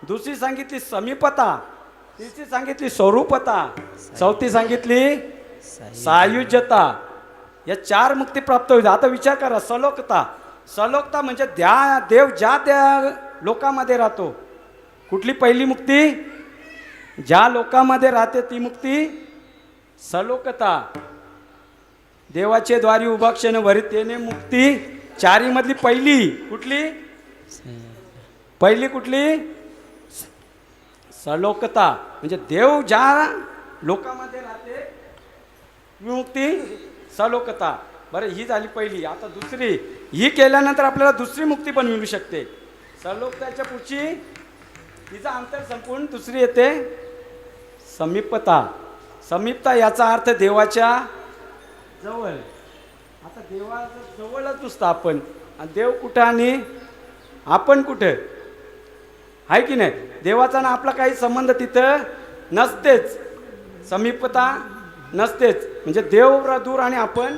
Speaker 3: दुसरी सांगितली समीपता, तिसरी सांगितली स्वरूपता, चौथी सांगितली सायुज्यता. या 4 मुक्ती प्राप्त होईल. आता विचार करा, सलोकता म्हणजे देव ज्या त्या लोकांमध्ये राहतो. कुठली पहिली मुक्ती? ज्या लोकांमध्ये राहते ती मुक्ती सलोकता. देवाचे द्वारी उभा क्षण भरी तेने मुक्ती चारी मधली पहिली कुठली? पहिली कुठली? सलोकता. म्हणजे देव ज्या लोकांमध्ये राहते मुक्ती सलोकता. बरं ही झाली पहिली. आता दुसरी, ही केल्यानंतर आपल्याला दुसरी मुक्ती पण मिळू शकते. सलोकताच्या पुढची तिचा अंतर संपून दुसरी येते समीपता. समीपता याचा अर्थ देवाच्या जवळ. आता देवाच्या जवळच नुसतं आपण, आणि देव कुठं आणि आपण कुठं आहे की नाही? देवाचा ना आपला काही संबंध तिथं नसतेच, समीपता नसतेच. म्हणजे देव दूर आणि आपण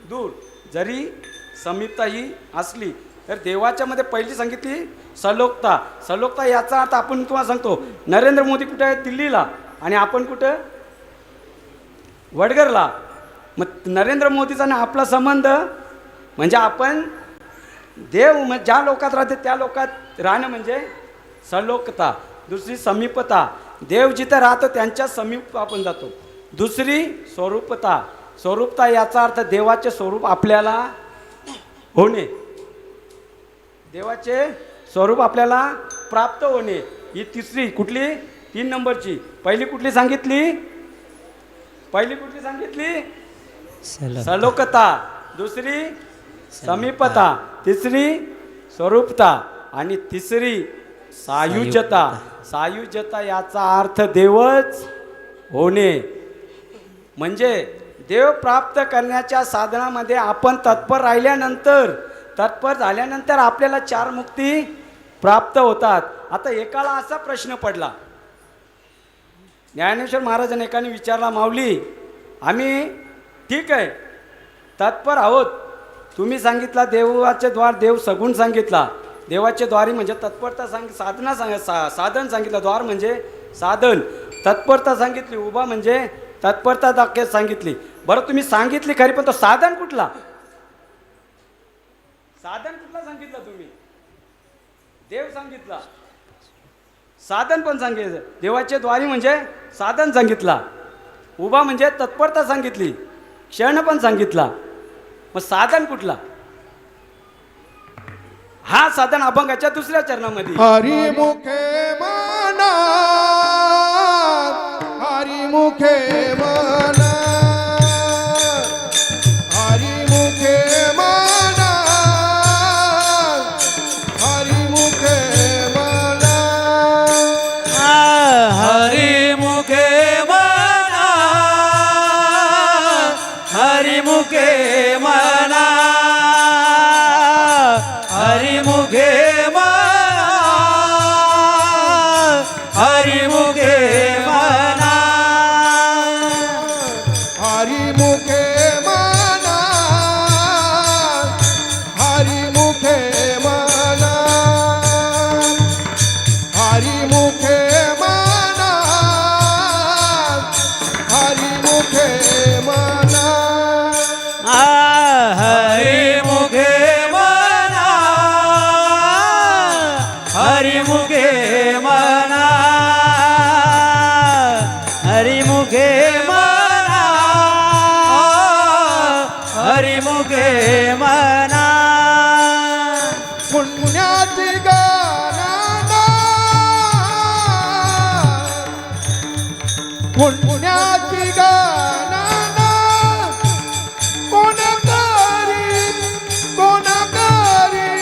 Speaker 3: दूर. जरी समीपता ही असली तर देवाच्या मध्ये पहिली सांगितली सलोकता. सलोकता याचा अर्थ आपण तुम्हाला सांगतो, नरेंद्र मोदी कुठे आहे? दिल्लीला, आणि आपण कुठं? वडगरला. मग नरेंद्र मोदीचा ना आपला संबंध म्हणजे आपण देव ज्या लोकात राहते त्या लोकात राहणं म्हणजे सलोकता. दुसरी समीपता, देव जिथं राहतो त्यांच्या समीप आपण जातो. दुसरी स्वरूपता. स्वरूपता याचा अर्थ देवाचे स्वरूप आपल्याला होणे, देवाचे स्वरूप आपल्याला प्राप्त होणे. ही तिसरी कुठली? 3 नंबरची. पहिली कुठली सांगितली? पहिली कुठली सांगितली? सलोकता. दुसरी समीपता, तिसरी स्वरूपता, आणि तिसरी सायुज्यता. सायुज्यता याचा अर्थ देवच होणे. म्हणजे देव प्राप्त करण्याच्या साधनामध्ये आपण तत्पर राहिल्यानंतर, तत्पर झाल्यानंतर आपल्याला 4 मुक्ती प्राप्त होतात. आता एकाला असा प्रश्न पडला, ज्ञानेश्वर महाराजांनी एकाने विचारला, माऊली आम्ही ठीक आहे तत्पर आहोत, तुम्ही सांगितला देवाचे द्वार, देव सगुण सांगितला, देवाचे द्वारी म्हणजे तत्परता साधना साधन सांगितलं, द्वार म्हणजे साधन, तत्परता सांगितली, उभा म्हणजे तत्परता दाखल सांगितली. बरं तुम्ही सांगितली खरी, पण तो साधन कुठला? साधन कुठला सांगितलं तुम्ही? देव सांगितला, साधन पण सांगितलं. देवाचे द्वारी म्हणजे साधन सांगितला, उभा म्हणजे तत्परता सांगितली, क्षण पण सांगितला. मग साधन कुठला? हा साधन अभंगाच्या 2ऱ्या चरणामध्ये.
Speaker 5: हरी मुखे मना, हरी मुखे मना, हरी मुखे मना, हरी मुखे मना,
Speaker 2: हरी मुखे मना, हरी मुखे मना, हरी मुखे मना, हरी मुखे मना. हरिमुखे म्हणा
Speaker 5: पुण्याची गणना पुण्याची गणना कोण करी कोण करी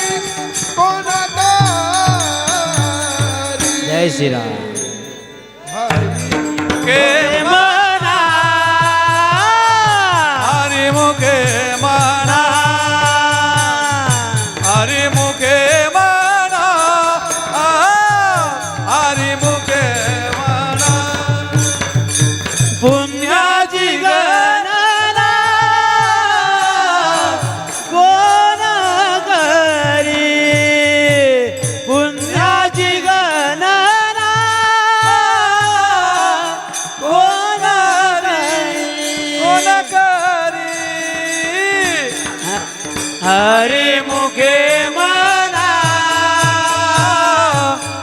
Speaker 5: कोण करी
Speaker 2: जय श्रीराम
Speaker 4: मुखे म्हणा हरिमुखे म्हणा हरिमुखे म्हणा हरिमुखे म्हणा
Speaker 2: पुण्याची गणना कोण करी पुण्याची गणना कोण करी हरिमुखे म्हणा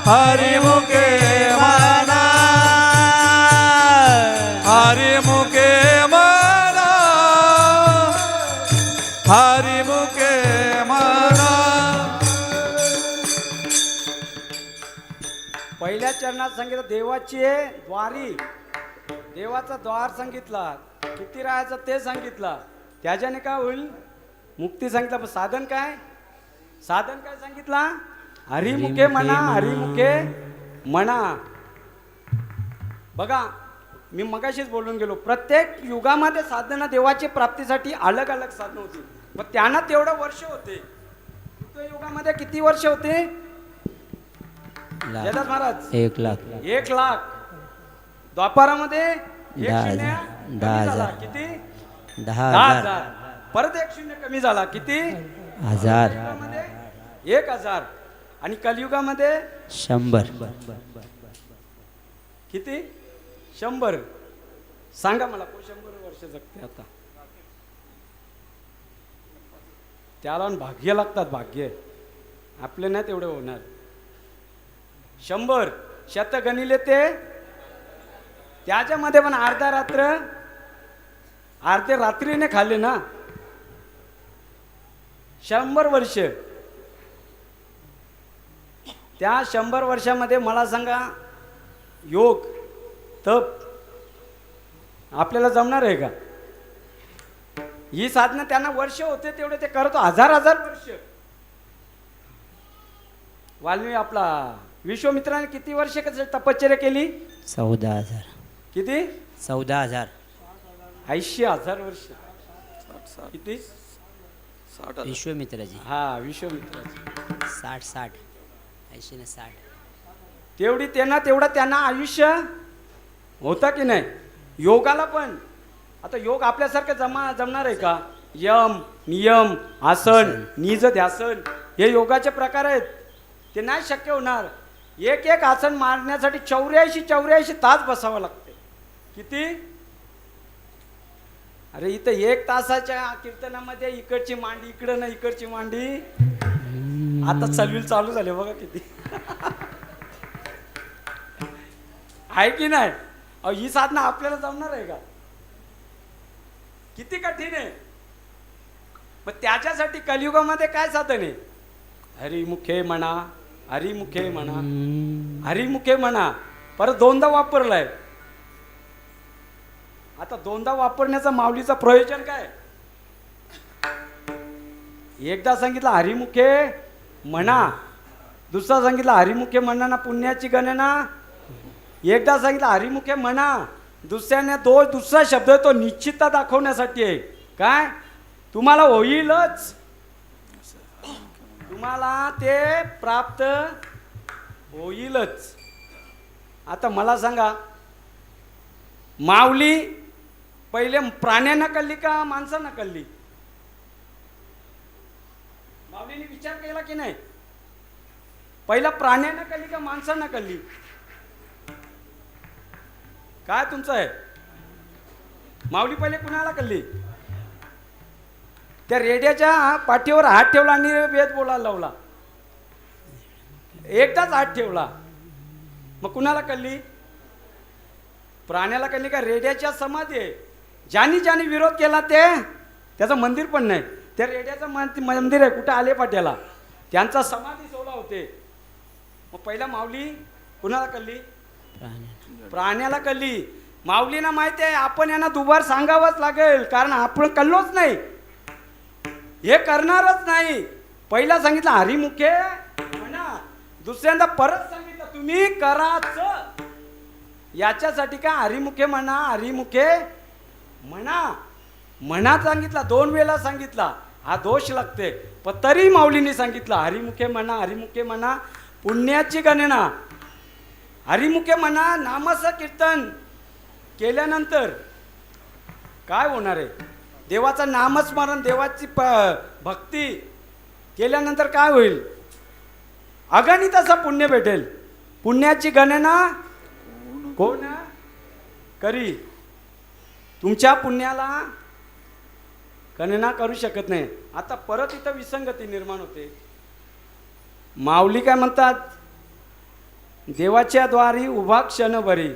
Speaker 2: हरिमुखे म्हणा
Speaker 4: हरिमुखे म्हणा हरिमुखे म्हणा
Speaker 3: पहिल्या चरणात सांगितलं देवाची आहे द्वारी, देवाचा द्वार सांगितला, किती राहायचं ते सांगितलं, त्याच्याने काय होईल मुक्ती सांगितलं. पण साधन काय, साधन काय सांगितला, हरिमुखे म्हणा हरिमुखे म्हणा. बघा मी मगाशीच बोलून गेलो, प्रत्येक युगामध्ये साधना देवाची प्राप्तीसाठी अलग अलग साधनं होती. मग त्यांना तेवढं वर्ष होते. युगामध्ये किती वर्ष होते जयदास महाराज?
Speaker 2: 1 लाख
Speaker 3: 1 लाख. द्वापारामध्ये 1
Speaker 2: 10,000.
Speaker 3: शून्य कमी झाला, किती
Speaker 2: 10,000
Speaker 3: 10,000. परत 1 शून्य कमी झाला, किती
Speaker 2: 1000
Speaker 3: युगामध्ये 1,000. आणि कलियुगामध्ये
Speaker 2: 100
Speaker 3: किती 100. सांगा मला कोण 100 वर्ष जगते आता? त्याला भाग्य लागतात, भाग्य आपले नाही तेवढे होणार. 100 शत गणिले ते त्याच्यामध्ये पण अर्धा रात्र अर्धे रात्रीने खाल्ले ना. 100 वर्ष. त्या 100 वर्षामध्ये मला सांगा योग तप आपल्याला जमणार आहे का? ही साधना त्यांना वर्ष होते तेवढे ते करतो, 1000 वर्ष. वाल्मी आपला विश्वामित्राने किती वर्ष तपश्चर्या केली?
Speaker 2: 14,000
Speaker 3: किती?
Speaker 2: 14,000
Speaker 3: 80,000 वर्ष.
Speaker 1: 60
Speaker 3: किती?
Speaker 1: 60
Speaker 2: विश्वामित्राजी
Speaker 3: हा विश्वामित्राची
Speaker 2: 60 80 ने 60
Speaker 3: तेवढी त्यांना आयुष्य होता की नाही? योगाला पण आता योग आपल्यासारखं जमणार आहे का? यम नियम आसन निज ध्यासन हे योगाचे प्रकार आहेत, ते नाही शक्य होणार. एक एक आसन मारण्यासाठी 84 तास बसावं लागते. किती? अरे इथं 1 तासाच्या कीर्तनामध्ये इकडची मांडी इकडं ना इकडची मांडी आता चलविल चालू झाले बघा किती. आहे की नाही? ही साधना आपल्याला जमणार आहे का? किती कठीण आहे. मग त्याच्यासाठी कलियुगामध्ये काय साधन आहे? हरिमुखे म्हणा हरिमुखे म्हणा हरिमुखे म्हणा. परत 2दा वापरलाय. आता 2दा वापरण्याचा माऊलीचा प्रयोजन काय? एकदा सांगितलं हरिमुखे म्हणा, दुसरा सांगितलं हरिमुखे म्हणा पुण्याची गणना. एकदा सांगितलं हरिमुखे म्हणा, दुसऱ्याने दुसरा शब्द तो निश्चितता दाखवण्यासाठी आहे. काय? तुम्हाला होईलच, तुम्हाला ते प्राप्त होईलच. आता मला सांगा माऊली पहिले प्राण्यांना कळली का माणसांना कळली? माऊलीने विचार केला की नाही? पहिला प्राण्यांना कळली का माणसांना कळली? काय तुमचं आहे? माऊली पहिले कुणाला कळली? त्या रेड्याच्या पाठीवर हात ठेवला आणि वेद बोलायला लावला. एकदाच हात ठेवला, मग कुणाला कळली? प्राण्याला कळली का? रेड्याच्या समाधी आहे. ज्यांनी विरोध केला ते त्याचं मंदिर पण नाही. त्या रेड्याचं मंदिर आहे कुठं आले पाट्याला, त्यांचा समाधी सोहळा होते. मग पहिला माऊली कुणाला कल्ली? प्राण्याला कल्ली. माऊलींना माहिती आहे आपण यांना दुबार सांगावंच लागेल, कारण आपण कल्लोच नाही, हे करणारच नाही. पहिला सांगितलं हरिमुखे म्हणा, दुसऱ्यांदा परत सांगितलं तुम्ही कराच. याच्यासाठी का हरिमुखे म्हणा, हरिमुखे म्हणा म्हणा सांगितला, 2 वेळा सांगितला. हा दोष लागते, पण तरी माऊलींनी सांगितलं हरिमुखे म्हणा, हरिमुखे म्हणा. पुण्याची गणना हरिमुखे म्हणा. नामचं कीर्तन केल्यानंतर काय होणार आहे? देवाचं नामस्मरण, देवाची भक्ती केल्यानंतर काय होईल? अगणित असं पुण्य भेटेल. पुण्याची गणना कोण करी? तुमच्या पुण्याला गणना करू शकत नाही. आता परत इथं विसंगती निर्माण होते. माऊली काय म्हणतात? देवाच्या द्वारी उभा क्षण बरी,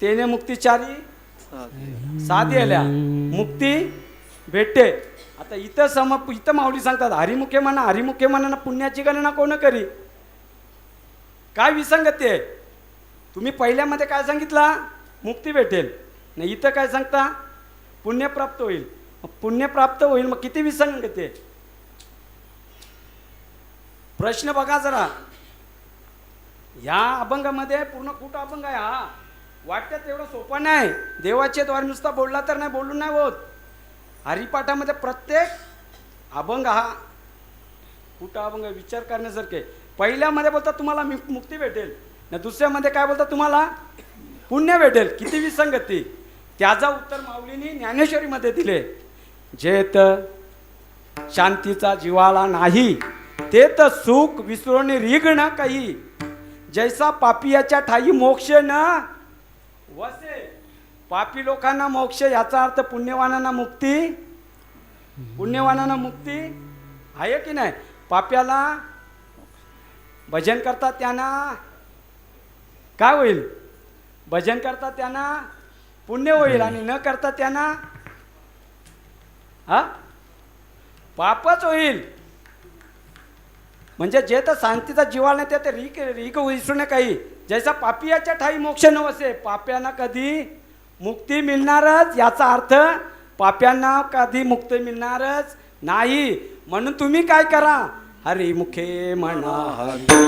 Speaker 3: तेने मुक्तीचारी साधी आल्या मुक्ती भेटते. आता इथं माऊली सांगतात हरिमुखे म्हणा, हरिमुखे म्हणा. पुण्याची गणना कोण करी? काय विसंगती आहे? तुम्ही पहिल्यामध्ये काय सांगितलं? मुक्ती भेटेल. नाही इथं काय सांगता? पुण्य प्राप्त होईल. पुण्य प्राप्त होईल, मग किती विसंगती आहे? प्रश्न बघा जरा. ह्या अभंगामध्ये पूर्ण कुठं अभंग आहे हा? वाटतं तेवढं सोपं नाही. देवाचे द्वार नुसता बोलला तर नाही, बोलून नाही होत. हरिपाठामध्ये प्रत्येक अभंग हा कुठं अभंग विचार करण्यासारखे. पहिल्यामध्ये बोलतात तुम्हाला मुक्ती भेटेल, ना दुसऱ्यामध्ये काय बोलतात तुम्हाला पुण्य भेटेल. किती विसंगती. त्याचा उत्तर माऊलींनी ज्ञानेश्वरीमध्ये दिले. जेत शांतीचा जीवाला नाही, ते तर सुख विसरून रिगण काही. जैसा पापियाच्या ठाई मोक्ष न वसे. पापी लोकांना मोक्ष, याचा अर्थ पुण्यवानांना मुक्ती. पुण्यवानांना मुक्ती आहे की नाही? पाप्याला भजन करतात त्यांना काय होईल? भजन करतात त्यांना पुण्य होईल, आणि न करता त्यांना पापच होईल. म्हणजे जे तर शांतीचा जीवाला नाही ते रीक विसरू काही. जैसा पापियाच्या ठाई मोक्ष नवसे. पाप्यांना कधी मुक्ती मिळणारच, याचा अर्थ पाप्यांना कधी मुक्ती मिळणारच नाही. म्हणून तुम्ही काय करा? हरिमुखे म्हणा,
Speaker 4: हरिमुखे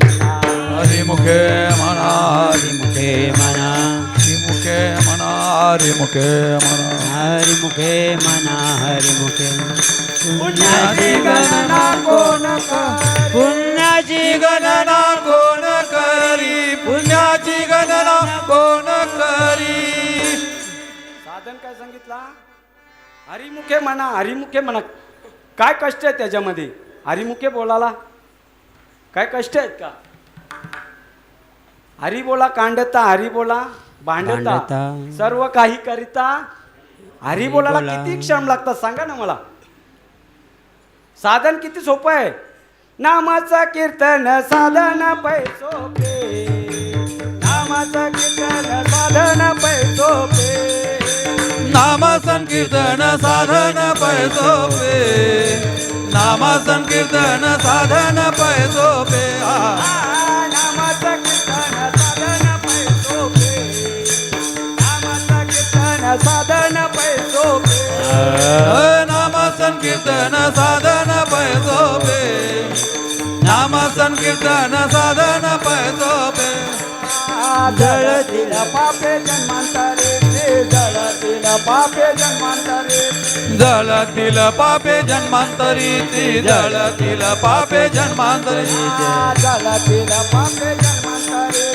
Speaker 4: म्हणा,
Speaker 2: हरिमुखे म्हणा,
Speaker 4: हरिमुखे म्हणा, हरिमुखे म्हणा,
Speaker 2: हरिमुखे म्हणा, हरिमुखे.
Speaker 3: पुण्याची गणना कोण करी?
Speaker 2: पुण्याची
Speaker 4: गणना कोण करी? पुण्याची गणना कोण करी?
Speaker 3: साधन काय सांगितला? हरिमुखे म्हणा, हरिमुखे म्हणा. काय कष्ट आहे त्याच्यामध्ये? हरिमुखे बोलाला काय कष्ट आहेत का? हरी बोला कांडता, हरी बोला भांडता, सर्व काही करिता हरी बोलाला किती श्रम लागतात सांगा ना मला. साधन किती सोपं आहे. नामाचं कीर्तन साधन पैसोपे, नामाचं कीर्तन साधन पैसोपे.
Speaker 4: नाम संकीर्तन साधन पैसोपे, नाम संकीर्तन साधन पैसोपे.
Speaker 3: नामाचं कीर्तन साधन पैसोपे, नामाचं कीर्तन साधन पैसोपे.
Speaker 4: नाम संकीर्तन साधन पैसोपे, नाम संकीर्तन साधन पैसोपे.
Speaker 3: जळतील पापे जन्मांतरे, जळतील पापे जन्मांतरे,
Speaker 4: जळतील पापे जन्मांतरी, जळतील पापे जन्मांतरी,
Speaker 3: जळतील पापे जन्मांतरे,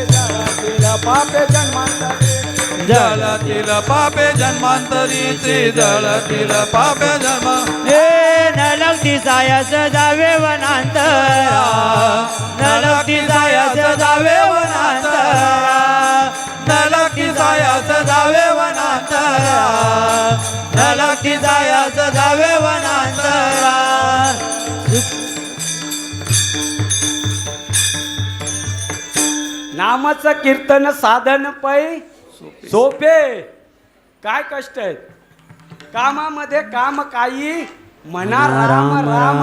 Speaker 3: जळतील पापे जन्मांतरे.
Speaker 4: जळतील पापे जन्मांतरी, जळतील पापे जन्म.
Speaker 2: हे नलगती सायास जावे वनांतरा, नलगती सायास जावे वनांतरा,
Speaker 4: नलकी जायास जावे वनांतरा,
Speaker 2: नलगती सायास जावे वनांतरा.
Speaker 3: नामाचं कीर्तन साधन पै सोपे. काय कष्ट आहेत? कामामध्ये काम काही म्हणा राम राम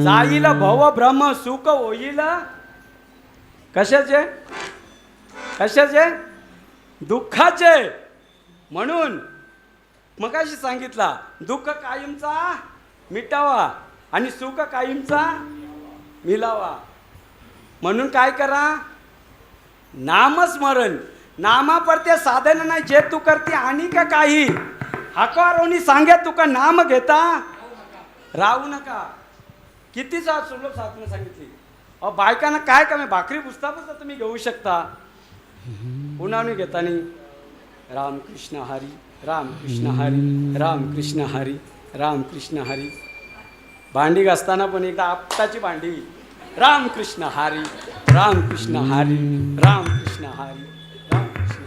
Speaker 3: जाईल भव भ्रम सुख होईल कशाचे कशाचे दुःखाचे. म्हणून मगाशी सांगितला दुःख कायमचा मिटावा आणि सुख कायमचा मिलावा. म्हणून काय करा नामस्मरण. नामापरते साधन नाही जे तू करते आणि का काही हकारोनी सांगे तुका नाम घेता राहू नका. किती सुलभ साधनं सांगितली. अहो बायकांना काय कमी भाकरी पुसता तुम्ही घेऊ शकता. पुन्हा घेतानी राम कृष्ण हरी राम कृष्ण हरी राम कृष्ण हरी राम कृष्ण हरी. भांडी घासताना पण एकदा आपटाची भांडी राम कृष्ण हरी राम कृष्ण हरी राम कृष्ण हरी राम कृष्ण.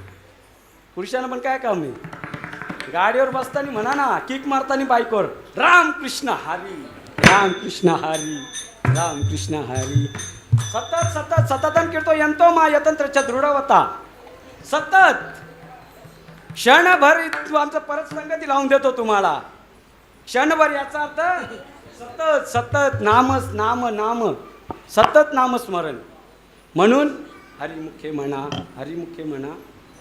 Speaker 3: पुरुषांना पण काय काम आहे गाडीवर बसताना म्हणा ना किक मारताना बाईकवर राम कृष्ण हरी राम कृष्ण हरी राम कृष्ण हरी. सतत सतत सततन कीर्तो यंतो मा यतंत्रच्या दृढवता. सतत क्षणभर आमचं परत संगती लावून देतो तुम्हाला. क्षणभर याचा अर्थ सतत सतत नामच नाम नाम सतत नामस्मरण. म्हणून हरिमुखे म्हणा हरिमुखे म्हणा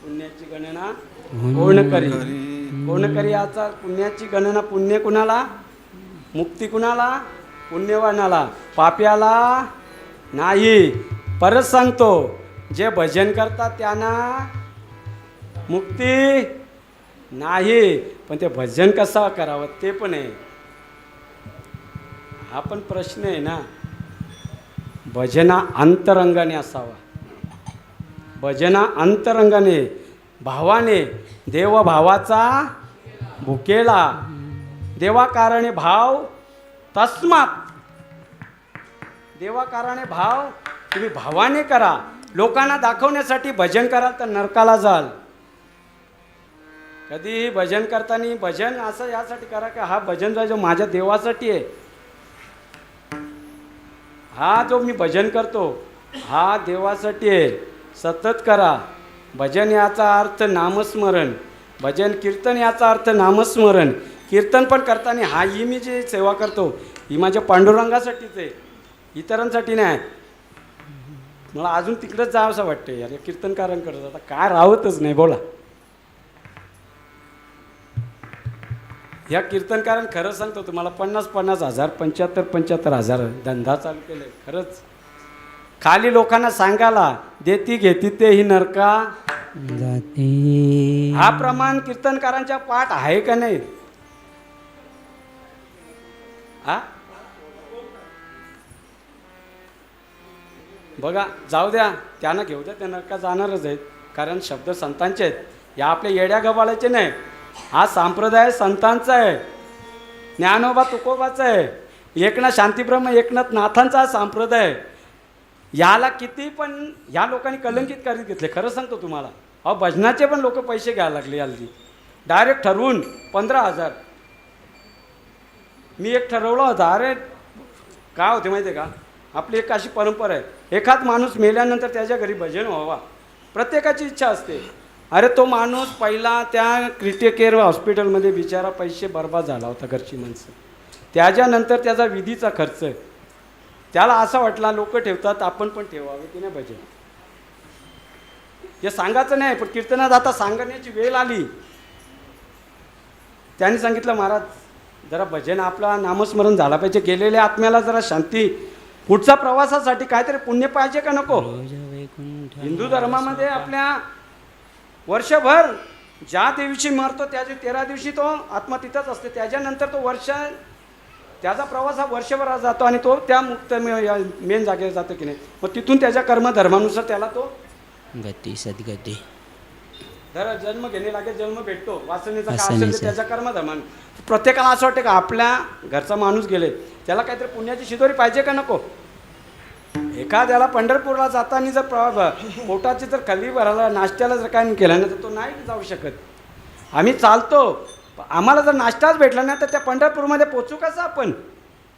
Speaker 3: पुण्याची गणना कोण करी कोण करी. याचा पुण्याची गणना पुण्य कुणाला मुक्ती कुणाला पुण्यवानाला पाप्याला नाही. परत सांगतो जे भजन करतात त्यांना मुक्ती नाही. पण ते भजन कसं करावं ते पण आहे. हा पण प्रश्न आहे ना. भजना अंतरंगाने असावा. भजना अंतरंगाने भावाने देवभावाचा भुकेला देवाकारणे भाव तस्मात. देवाकारणे भाव तुम्ही भावाने करा. लोकांना दाखवण्यासाठी भजन कराल तर नरकाला जाल. कधीही भजन करताना भजन असं यासाठी करा की हा भजन जो माझ्या देवासाठी आहे. हा जो मी भजन करतो हा देवासाठी आहे. सतत करा. भजन याचा अर्थ नामस्मरण. भजन कीर्तन याचा अर्थ नामस्मरण. कीर्तन पण करताना हा ही मी जी सेवा करतो ही माझ्या पांडुरंगासाठीच आहे इतरांसाठी नाही. मला अजून तिकडेच जावं असं वाटतं यार. कीर्तनकारण करत आता काय राहतच नाही. बोला ह्या कीर्तनकारण खरं सांगतो तुम्हाला 50,000 75,000 धंदा चालू केलाय. खरंच खाली लोकांना सांगायला देती घेती ते ही नरका
Speaker 2: जाते.
Speaker 3: हा प्रमाण कीर्तनकारांच्या पाठ आहे का नाही. हा बघा जाऊ द्या त्यांना घेऊ द्या. त्या नरका जाणारच आहेत. कारण शब्द संतांचे आहेत. या आपल्या येड्या गबाळाचे नाही. हा संप्रदाय संतांचा आहे. ज्ञानोबा तुकोबाचा आहे. एकनाथ शांतीब्रह्म एकनाथ नाथांचा हा संप्रदाय. याला किती पण ह्या लोकांनी कलंकित करीत घेतले. खरं सांगतो तुम्हाला. अहो भजनाचे पण लोक पैसे घ्यायला लागले हल्ली. डायरेक्ट ठरवून 15,000. मी एक ठरवलं होतं. अरे काय होते माहिती आहे का आपली एक अशी परंपरा आहे. एखाद माणूस मेल्यानंतर त्याच्या घरी भजन व्हावा प्रत्येकाची इच्छा असते. अरे तो माणूस पहिला त्या क्रिटिकल केअर हॉस्पिटलमध्ये बिचारा पैसे बर्बाद झाला होता घरची माणसं. त्याच्यानंतर त्याचा विधीचा खर्च. त्याला असं वाटला लोक ठेवतात आपण पण ठेवावे की नाही भजन. हे सांगायचं नाही पण कीर्तनात आता सांगण्याची वेळ आली. त्यांनी सांगितलं महाराज जरा भजन आपला नामस्मरण झाला पाहिजे. गेलेल्या आत्म्याला जरा शांती. पुढच्या प्रवासासाठी काहीतरी पुण्य पाहिजे का नको. हिंदू धर्मामध्ये आपल्या वर्षभर ज्या दिवशी मरतो त्याच्या 13 दिवशी तो आत्मा तिथंच असते. त्याच्यानंतर तो त्याचा प्रवास हा वर्षभर जातो आणि तो त्या मुक्त मेन जागेवर जातो की नाही. मग तिथून त्याच्या कर्मधर्मानुसार त्याला तो
Speaker 2: गती सद्गती
Speaker 3: जरा जन्म घेणे लागेल. जन्म भेटतो वासनेचा काय असेल ते त्याच्या कर्मधर्मान. प्रत्येकाला असं वाटतं का आपल्या घरचा माणूस गेले त्याला काहीतरी पुण्याची शिदोरी पाहिजे का नको. एखाद्याला पंढरपूरला जाताना जर पोटाची जर खाली भरायला नाश्त्याला जर काय केलं ना तर तो नाही जाऊ शकत. आम्ही चालतो आम्हाला जर नाश्ताच भेटला नाही तर त्या पंढरपूरमध्ये पोचू कसं आपण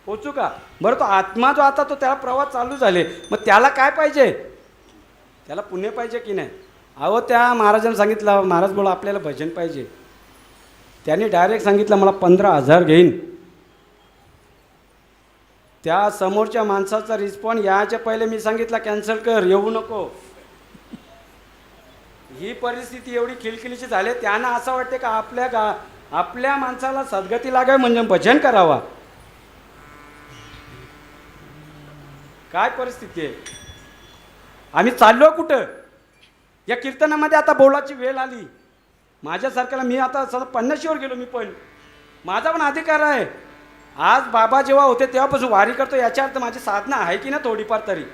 Speaker 3: पोचू का. बरं तो आत्मा जो आता तो त्याला प्रवास चालू झाले मग त्याला काय पाहिजे. त्याला पुण्य पाहिजे की नाही. अहो त्या महाराजांनी सांगितलं महाराज बोला आपल्याला भजन पाहिजे. त्यांनी डायरेक्ट सांगितलं मला 15,000 घेईन. त्या समोरच्या माणसाचा रिस्पॉन्स याच्या पहिले मी सांगितलं कॅन्सल कर, येऊ नको. ही परिस्थिती एवढी खिलखिलीची झाली, त्यांना असं वाटते का आपल्या माणसाला सद्गती लागावी म्हणजे भजन करावा. काय परिस्थिती आहे. आम्ही चाललो कुठं. या कीर्तनामध्ये आता बोलाची वेळ आली. माझ्यासारख्याला मी आता 50वर गेलो मी, पण माझा पण अधिकार आहे. आज बाबा जेव्हा होते तेव्हापासून वारी करतो, याच्या अर्थ माझी साधना आहे की ना थोडीफार तरी.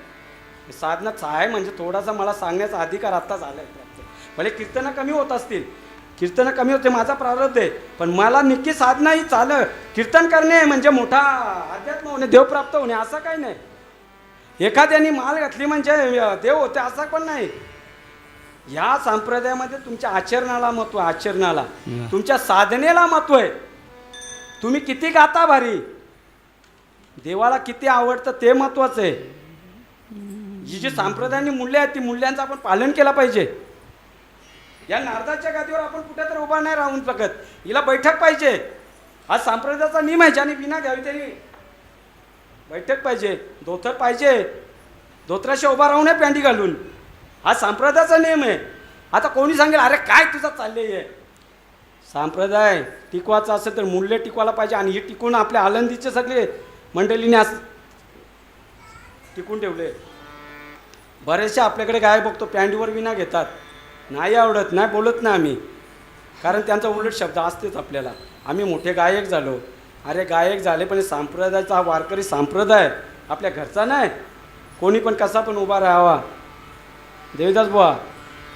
Speaker 3: साधनाच आहे म्हणजे थोडासा मला सांगण्याचा अधिकार आत्ता झाला आहे. भले कीर्तनं कमी होत असतील, कीर्तनं कमी होते, माझा प्रारब्ध आहे, पण मला नक्की साधना ही कीर्तन करणे म्हणजे मोठा अध्यात्म होणे, देव प्राप्त होणे असं काही नाही. एखाद्याने माल घातली म्हणजे देव होते असं पण नाही. ह्या संप्रदायामध्ये तुमच्या आचरणाला महत्व आहे, आचरणाला, तुमच्या साधनेला महत्व आहे. तुम्ही किती गाता भारी, देवाला किती आवडतं ते महत्वाचं आहे. ही जी संप्रदायाची मूल्य आहेत ती मूल्यांचं आपण पालन केलं पाहिजे. या नारदाच्या गादीवर आपण कुठेतरी उभा नाही राहून शकत, हिला बैठक पाहिजे. हा संप्रदायाचा नियम आहे, ज्याने विना घ्यावी त्यांनी बैठक पाहिजे, धोतर पाहिजे, धोत्राशी उभा राहू नये पॅन्टी घालून. हा संप्रदायाचा नियम आहे. आता कोणी सांगेल अरे काय तुझं चाललंय आहे. संप्रदाय टिकवायचा असेल तर मूल्य टिकवायला पाहिजे, आणि हे टिकून आपल्या आळंदीचे सगळे मंडळीने असं टिकून ठेवले. बरेचसे आपल्याकडे काय बघतो पॅन्टीवर विना घेतात, नाही आवडत, नाही बोलत नाही आम्ही, कारण त्यांचा उलट शब्द असतेच आपल्याला. आम्ही मोठे गायक झालो. अरे गायक झाले पण संप्रदायाचा हा वारकरी संप्रदाय आपल्या घरचा नाही. कोणी पण कसा पण उभा राहावा. देवीदास बुवा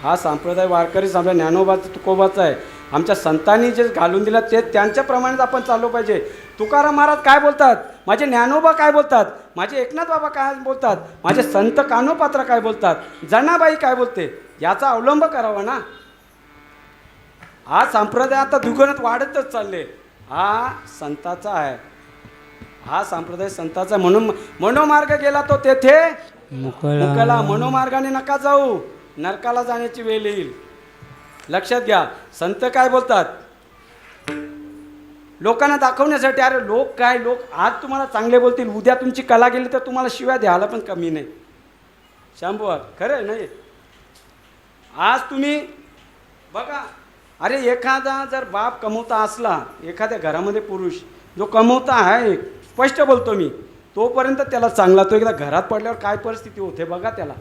Speaker 3: हा संप्रदाय वारकरी संप्रदाय ज्ञानोबाचा तुकोबाचा आहे. आमच्या संतांनी जे घालून दिलं ते त्यांच्याप्रमाणेच आपण चाललो पाहिजे. तुकाराम महाराज काय बोलतात, माझे ज्ञानोबा काय बोलतात, माझे एकनाथ बाबा काय बोलतात, माझे संत कानोपात्रा काय बोलतात, जनाबाई काय बोलते, याचा अवलंब करावा ना. हा संप्रदाय आता दुगणत वाढतच चालले. हा संताचा आहे, हा संप्रदाय संताचा. म्हणून मनोमार्ग गेला तो तेथे मुकला. मनोमार्गाने नका जाऊ, नरकाला जाण्याची वेळ येईल. लक्षात घ्या. संत काय बोलतात लोकांना दाखवण्यासाठी. अरे लोक आज तुम्हाला चांगले बोलतील, उद्या तुमची कला गेली तर तुम्हाला शिव्या द्यायला पण कमी नाही. शांभू खरं नाही. आज तुम्ही बघा, अरे एखादा जर बाप कमवता असला, एखाद्या घरामध्ये पुरुष जो कमवता आहे, स्पष्ट बोलतो मी, तोपर्यंत त्याला चांगला. तो एकदा घरात पडल्यावर काय परिस्थिती होते बघा त्याला.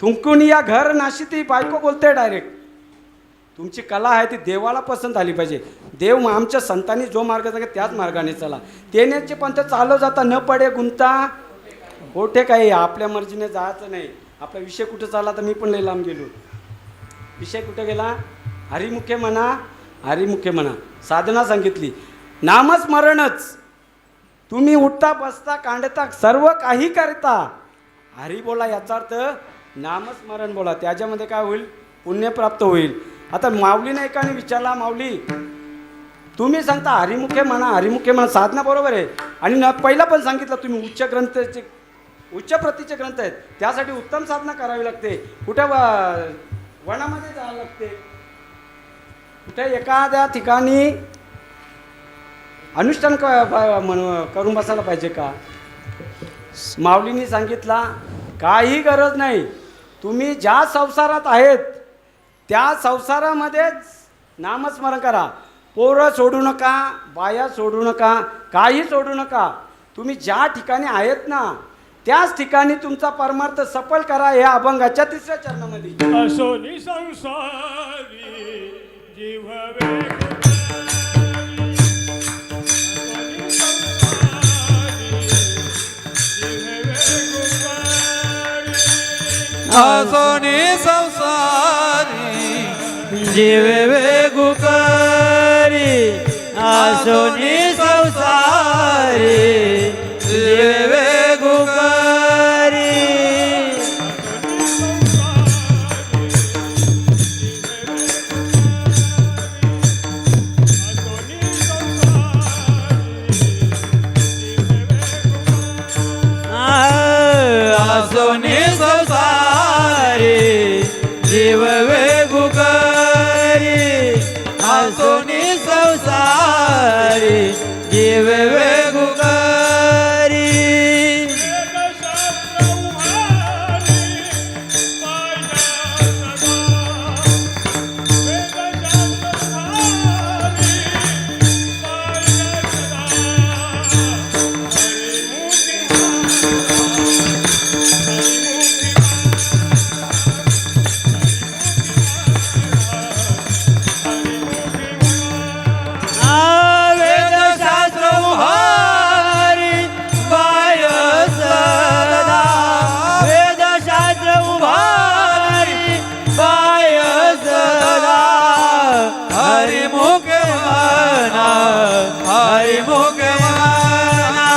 Speaker 3: तुमकून या घर नाशी ती बायको बोलते डायरेक्ट. तुमची कला आहे ती देवाला पसंत आली पाहिजे. देव आमच्या संतांनी जो मार्ग सांगे त्याच मार्गाने चला. तेनेचे पंथ चालव जाता न पडे गुंता कोठे काही. आपल्या मर्जीने जायचं नाही. आपला विषय कुठं चालला तर मी पण लई लांब गेलो. विषय कुठे गेला, हरिमुखे म्हणा, हरिमुखे म्हणा. साधना सांगितली, नामस्मरणच. तुम्ही उठता बसता कांडता सर्व काही करता हरी बोला, याचा अर्थ नामस्मरण बोला. त्याच्यामध्ये काय होईल, पुण्य प्राप्त होईल. आता माऊलीने एकाने विचारला, माऊली तुम्ही सांगता हरिमुखे म्हणा, हरिमुखे म्हणा, साधना बरोबर आहे. आणि पहिला पण सांगितलं तुम्ही उच्च ग्रंथाचे, उच्च प्रतीचे ग्रंथ आहेत, त्यासाठी उत्तम साधना करावी लागते. कुठे वनामध्ये जावं लागते, कुठे एखाद्या ठिकाणी अनुष्ठान करून बसायला पाहिजे का. माऊलींनी सांगितला काही गरज नाही. तुम्ही ज्या संसारात आहेत त्या संसारामध्येच नामस्मरण करा. पोरं सोडू नका, बाया सोडू नका, काही सोडू नका. तुम्ही ज्या ठिकाणी आहेत ना त्याच ठिकाणी तुमचा परमार्थ सफल करा. या अभंगाच्या 3ऱ्या चरणामध्ये
Speaker 6: असोनी संसारी जीव
Speaker 4: आसोनी संसारी
Speaker 2: जीवे वेगुकारी. आसोनी संसारी जीवे वेगुकारी.
Speaker 4: आसोनी संसारी जीव वेगुकारी. आसो
Speaker 2: जीव वेगू करी
Speaker 6: वेदशास्त्र उभारी पाया सदा वेदशास्त्र उभारी पाया सदा
Speaker 2: वेदशास्त्र उभारी बाय सदा वेदशास्त्र उभारी बाय सदा हरिमुख म्हणा हरिमुख म्हणा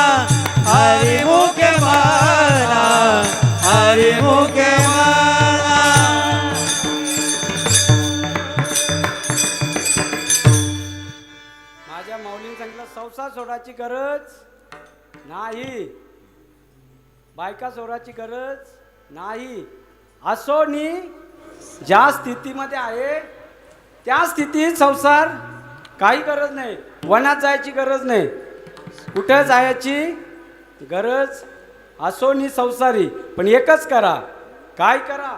Speaker 2: हरिमुख म्हणा हरिमुख म्हणा
Speaker 3: माझ्या माऊलीने सांगितलं संसार सोडायची गरज नाही, बायका सोडायची गरज नाही. असो नी ज्या स्थितीमध्ये आहे त्या स्थितीत संसार काही गरज नाही. वनात जायची गरज नाही, कुठं जायची गरज. असो नी संसारी, पण एकच करा. काय करा?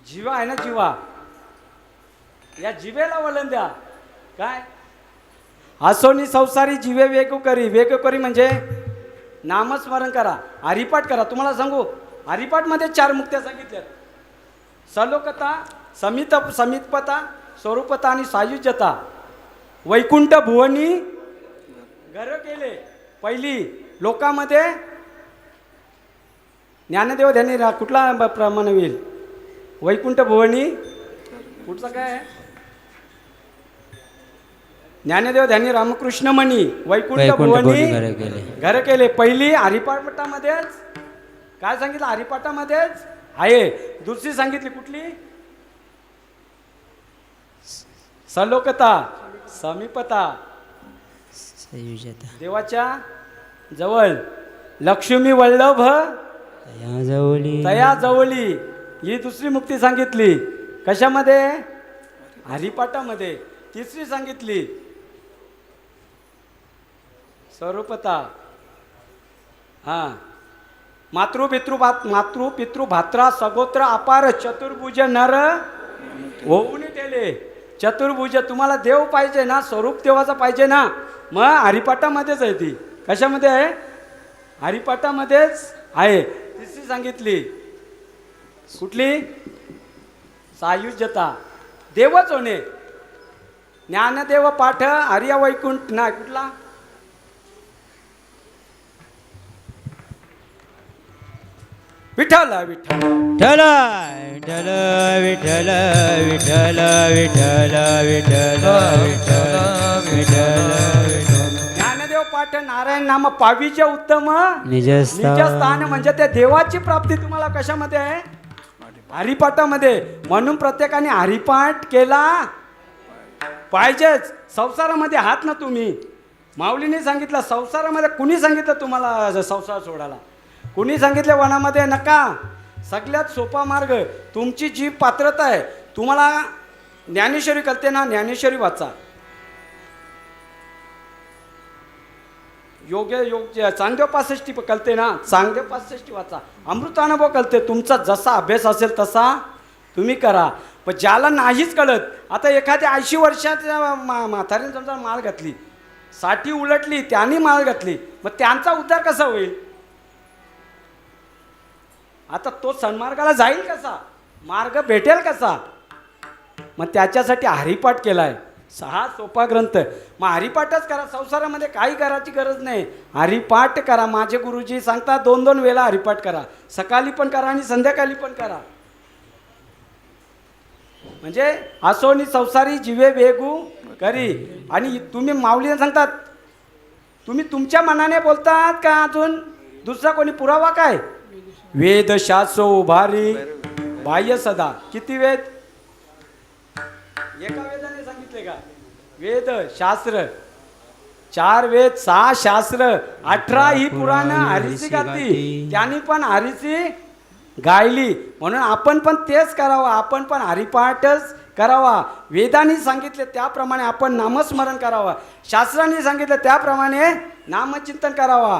Speaker 3: जीवा आहे ना, जीवा, या जीवेला वलन द्या. काय? असोनी संसारी जीवे वेगू करी. वेगू करी म्हणजे नामस्मरण करा, हरिपाठ करा. तुम्हाला सांगू, हरिपाठमध्ये 4 मुक्त्या सांगितल्यात. सलोकता, समितपता, स्वरूपता आणि सायुज्यता. वैकुंठ भुवनी घर केले. पहिली लोकामध्ये ज्ञानदेव ध्यानी कुठला प्रमाण होईल? वैकुंठ भुवनी. पुढचा काय आहे? ज्ञानदेव ध्यानी रामकृष्ण मणी. वैकुंठ भुवनी घर केले. पहिली हरिपाठामध्येच काय सांगितलं? हरिपाठामध्येच आहे. दुसरी सांगितली कुठली? सलोकता, समीपता, देवाच्या जवळ. लक्ष्मी वल्लभ तया जवळी, ही दुसरी मुक्ती सांगितली. कशामध्ये? हरिपाठामध्ये. तिसरी सांगितली स्वरूपता. हां, मातृपितृ भात्रा सगोत्र अपार चतुर्भुज नर होऊन ठेले. चतुर्भुज, तुम्हाला देव पाहिजे ना, स्वरूप देवाचा पाहिजे ना, मग हरिपाठामध्येच आहे ती. कशामध्ये आहे? हरिपाठामध्येच आहे. तिसरी सांगितली कुठली? सायुज्यता, देवच होणे. ज्ञानदेव पाठ आर्य वैकुंठ नाही कुठला? विठ्ठल विठ्ठल
Speaker 2: विठ्ठल विठ्ठल विठ्ठल विठ्ठल विठ्ठल विठ्ठल विठ्ठल विठ्ठल.
Speaker 3: ज्ञानदेव पाठ नारायण नाम पावीचे उत्तम
Speaker 2: निजस्थान.
Speaker 3: निजस्थान म्हणजे त्या देवाची प्राप्ती तुम्हाला कशामध्ये आहे? हरिपाठामध्ये. म्हणून प्रत्येकाने हरिपाठ केला पाहिजेच. संसारामध्ये आहात ना तुम्ही. माऊलीने सांगितलं संसारामध्ये. कुणी सांगितलं तुम्हाला संसार सोडायला? कुणी सांगितलं वनामध्ये नका? सगळ्यात सोपा मार्ग, तुमची जी पात्रता आहे. तुम्हाला ज्ञानेश्वरी कळते ना, ज्ञानेश्वरी वाचा. चांगदेव 65 कळते ना, चांगदेव 65 वाचा. अमृतानुभव कळते. तुमचा जसा अभ्यास असेल तसा तुम्ही करा. पण ज्याला नाहीच कळत, आता एखाद्या 80 वर्षाच्या म्हातारीने समजा माळ घातली, 60 उलटली, त्यांनी माळ घातली, मग त्यांचा उद्धार कसा होईल? आता तो सन्मार्गाला जाईल कसा? मार्ग भेटेल कसा? मग त्याच्यासाठी हरिपाठ केला आहे. 6 सोपा ग्रंथ. मग हरिपाठच करा. संसारामध्ये काही करायची गरज नाही. हरिपाठ करा. माझे गुरुजी सांगतात 2-2 वेळा हरिपाठ करा. सकाळी पण करा आणि संध्याकाळी पण करा. म्हणजे असोनी संसारी जीवे वेगू करी. आणि तुम्ही माऊलीने सांगतात, तुम्ही तुमच्या मनाने बोलतात का अजून दुसरा कोणी पुरावा? काय? वेद शास्त्र उभारी बाह्य सदा. किती वेद? एका वेदाने सांगितले का? वेद शास्त्र 4 वेद 6 शास्त्र 18 ही पुराण हरीची गाती. त्यांनी पण हरीची गायली. म्हणून आपण पण तेच करावं. आपण पण हरिपाठच करावा. वेदांनी सांगितले त्याप्रमाणे आपण नामस्मरण करावा. शास्त्रांनी सांगितलं त्याप्रमाणे नामचिंतन करावा.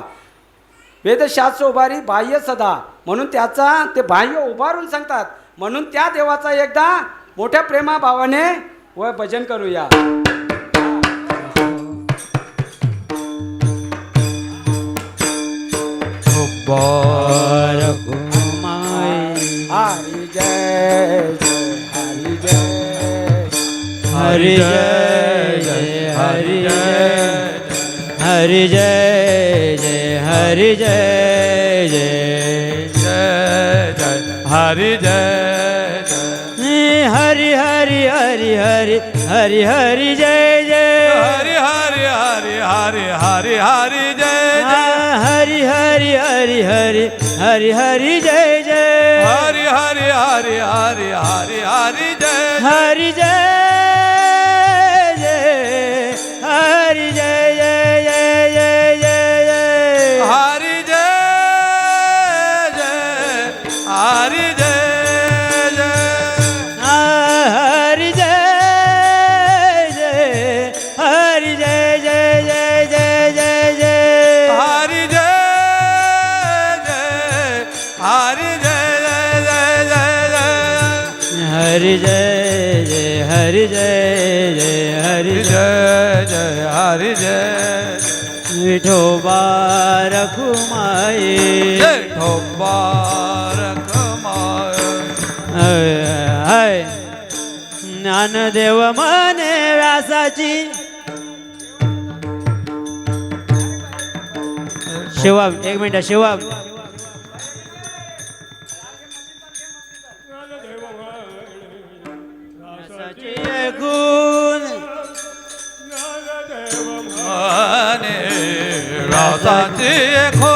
Speaker 3: वेदशास्त्र उभारी बाह्य सदा, म्हणून त्याचा ते बाह्य उभारून सांगतात. म्हणून त्या देवाचा एकदा मोठ्या प्रेमाभावाने व भजन करूया. हरी जय हरी जय
Speaker 2: हरि जय जय हरि जय हरि जय जय हरि जय जय
Speaker 4: जय जय हरि जय जय
Speaker 2: हरि हरि हरि हरि हरि हरि जय जय
Speaker 4: हरि हरि हरि हरि हरि हरि जय जय
Speaker 2: हरि हरि हरि हरि हरि हरि जय जय
Speaker 4: हरि हरि हरि हरि हरि हरि जय
Speaker 2: हरि जय जय हरि जय जय जय जय जय जय
Speaker 4: हरि जय जय हरि जय जय
Speaker 2: हरि जय जय हरि जय जय जय जय जय जय
Speaker 4: हरि जय जय हरि जय जय जय जय
Speaker 2: हरि जय जय हरि जय जय हरि
Speaker 4: जय जय हरि जय
Speaker 2: विठोबा रखुमाई
Speaker 4: जय ठोबा रखमाय
Speaker 2: हाय ज्ञानदेव म्हणे व्यासाची शिवम एक मिनिट शिवम व्यासाची ऐकून
Speaker 4: माने रासाची खो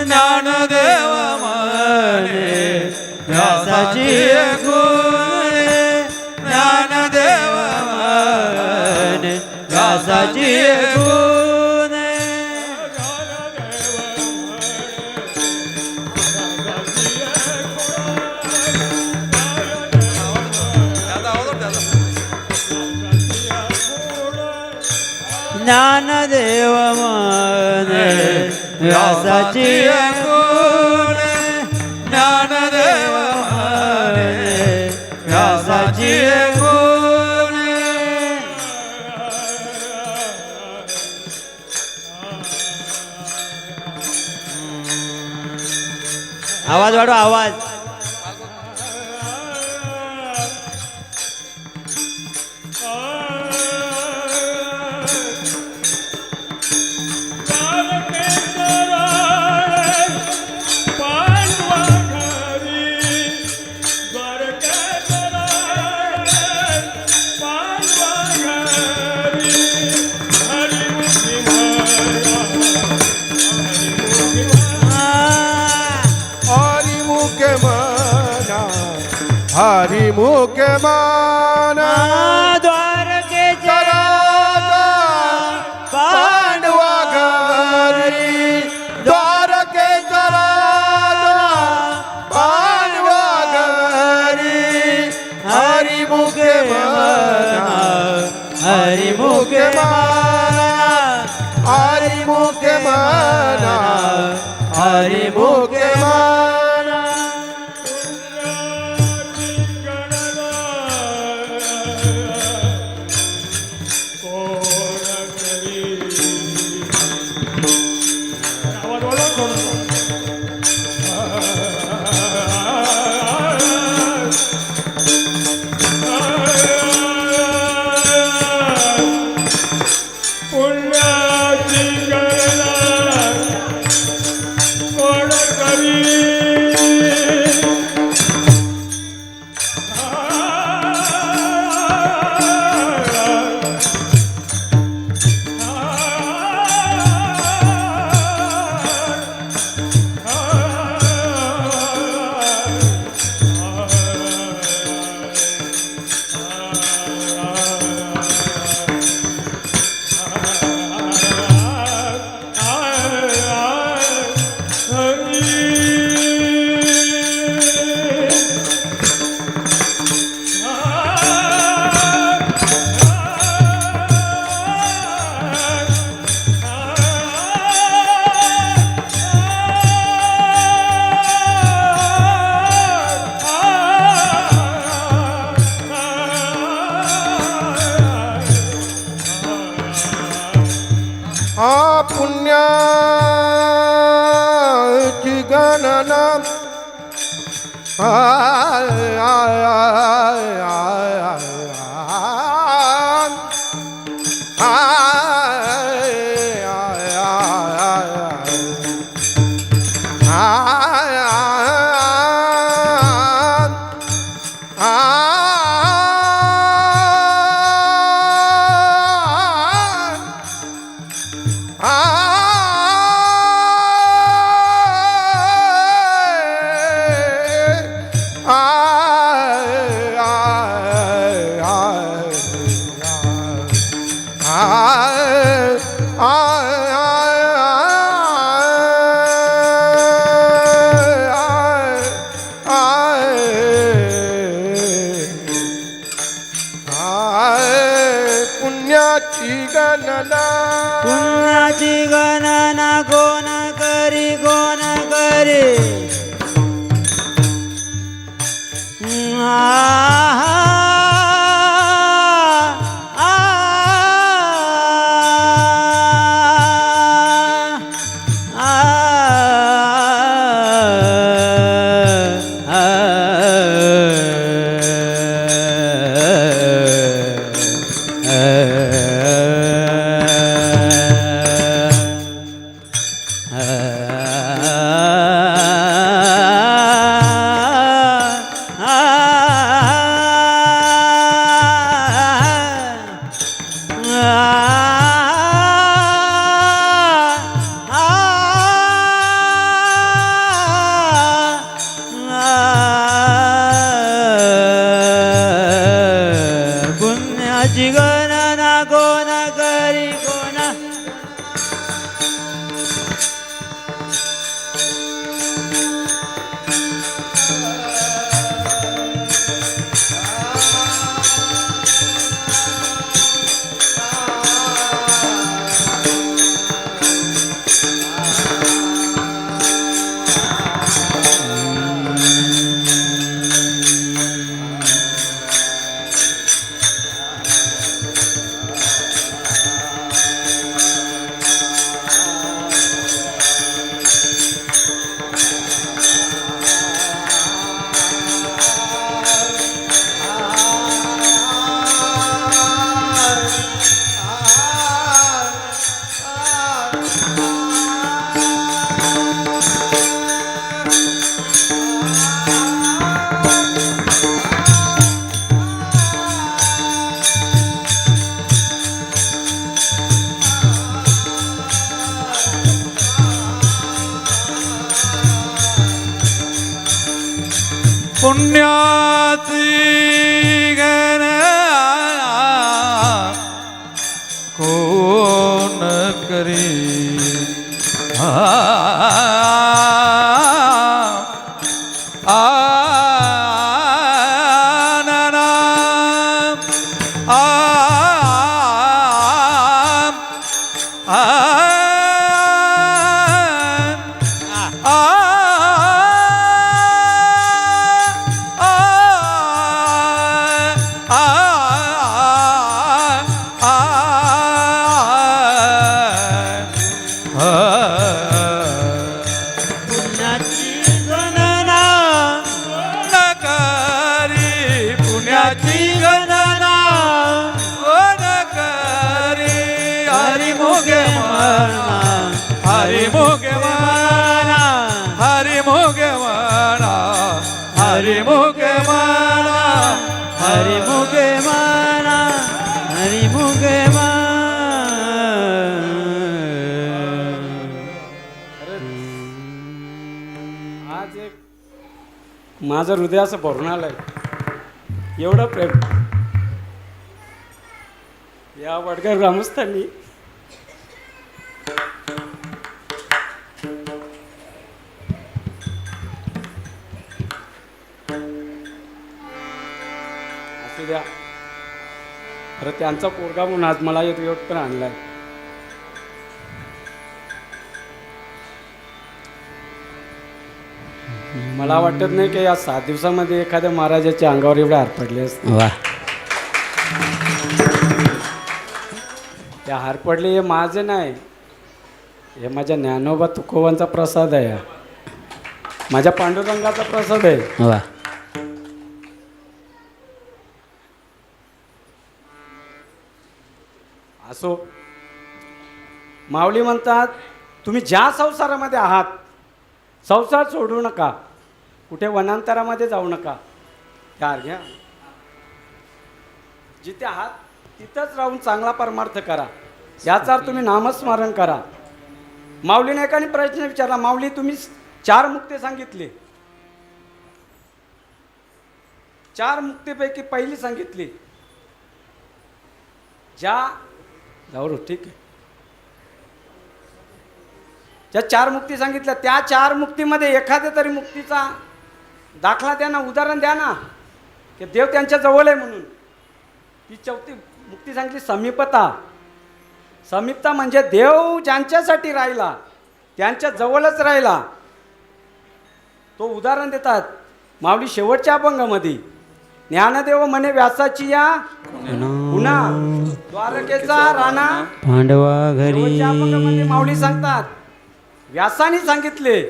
Speaker 4: ज्ञानदेव माने
Speaker 2: व्यासाची ऐकून
Speaker 4: ज्ञानदेव
Speaker 2: माने व्यासाची ऐकून ज्ञानदेव म्हणे व्यासाची ऐकून
Speaker 4: ज्ञानदेव माने
Speaker 2: व्यासाची ऐकून आवाज वाढवा आवाज
Speaker 5: हरि मुख माना
Speaker 2: द्वारकेच्या
Speaker 5: पांडवा घरी द्वारकेच्या पांडवा घरी हरि मुख माना
Speaker 2: हरि मुख
Speaker 5: माना हरि मुख माना हरि मुख माना
Speaker 6: पुण्याची गणना कोण करी
Speaker 5: पुण्याची गणना पुण्याची गणना
Speaker 2: पुण्याची गणना कोण करी कोण करी पुण्याची गणना कोण करी कोण
Speaker 4: पुण्याची गणना कोण करी
Speaker 2: पुण्याची गणना
Speaker 4: नकारी पुण्याची
Speaker 2: गणना
Speaker 4: कोण करी हरी मोगे म्हणा हरी मोगे म्हणा हरी मोगे म्हणा हरी मोगे म्हणा
Speaker 2: हरी मुगे माना हरी मुगे
Speaker 3: आज एक माझं हृदय असं भरून आलंय एवढं प्रेम या वडगाव ग्रामस्थांनी असू द्या खरं त्यांचा पोरगा म्हणून आज मला येतो पण आणलाय. मला वाटत नाही की या 7 दिवसामध्ये एखाद्या महाराजाच्या अंगावर एवढे हार पडले असते.
Speaker 2: वा
Speaker 3: त्या हार पडले हे माझं नाही हे माझ्या ज्ञानोबा तुकोबांचा प्रसाद आहे. माझ्या पांडुरंगाचा प्रसाद आहे.
Speaker 2: वा
Speaker 3: असो, माऊली म्हणतात तुम्ही ज्या संसारामध्ये आहात संसार सोडू नका, कुठे वनांतरामध्ये जाऊ नका. कार घ्या, जिथे आहात तिथंच राहून चांगला परमार्थ करा. याचा अर्थ तुम्ही नामस्मरण करा. माऊलीने एकाने प्रश्न विचारला, माऊली तुम्ही 4 मुक्ती सांगितली, 4 मुक्तीपैकी पहिली सांगितली ज्या जाऊ ठीक आहे, ज्या 4 मुक्ती सांगितल्या त्या 4 मुक्तीमध्ये एखाद्या तरी मुक्तीचा दाखला द्या ना, उदाहरण द्या ना, की देव त्यांच्या जवळ आहे म्हणून. ती 4थी मुक्ती सांगितली समीपता. समीपता म्हणजे देव ज्यांच्यासाठी राहिला त्यांच्या जवळच राहिला, तो उदाहरण देतात माऊली शेवटच्या अभंगामध्ये. ज्ञानदेव म्हणे व्यासाची या पुन्हा द्वारकेचा राणा
Speaker 2: पांडवा घरी.
Speaker 3: शेवटच्या अभंगामध्ये माऊली सांगतात व्यासाने सांगितले.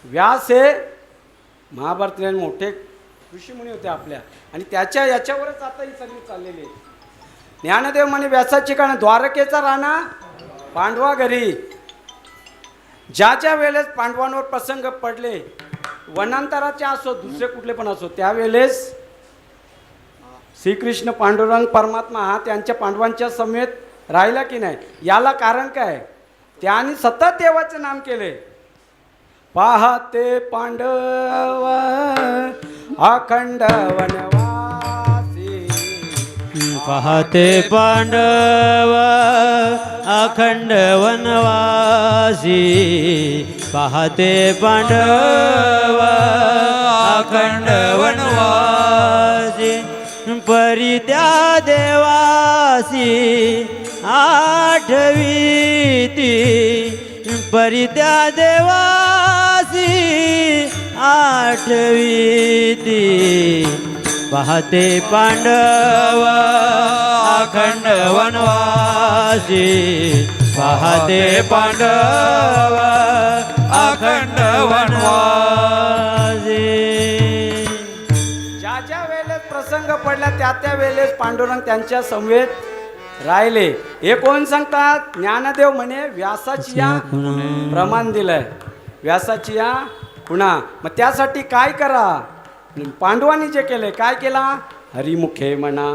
Speaker 3: व्यास हे महाभारतीय मोठे ऋषीमुनी होते आपल्या, आणि त्याच्या याच्यावरच आता ही सगळी चाललेली आहे. ज्ञानदेव म्हणे व्यासाची कारण द्वारकेचा राणा पांडवा घरी. ज्या ज्या वेळेस पांडवांवर प्रसंग पडले, वनांतराचे असो दुसरे कुठले पण असो, त्यावेळेस श्रीकृष्ण पांडुरंग परमात्मा हा त्यांच्या पांडवांच्या समेत राहिला की नाही. याला कारण काय, त्यांनी सतत देवाचे नाम केले. पाहते पांडव अखंड वनवासी,
Speaker 2: पाहते पांडव अखंड वनवासी. पाहते पांडव अखंड वनवासी. परी त्या देवासी आठवीती. परी त्या देवासी आठवीती. पाहते पांडव अखंड वनवासी. पाहते पांडव अखंड वनवासी.
Speaker 3: ज्या ज्या वेळेस प्रसंग पडला त्या त्या वेळेस पांडुरंग त्यांच्या समवेत राहिले. हे कोण सांगतात, ज्ञानदेव म्हणे व्यासाची या प्रमाण दिलंय. व्यासाची या पुन्हा. मग त्यासाठी काय करा, पांडवांनी जे केले काय केला, हरिमुखे म्हणा,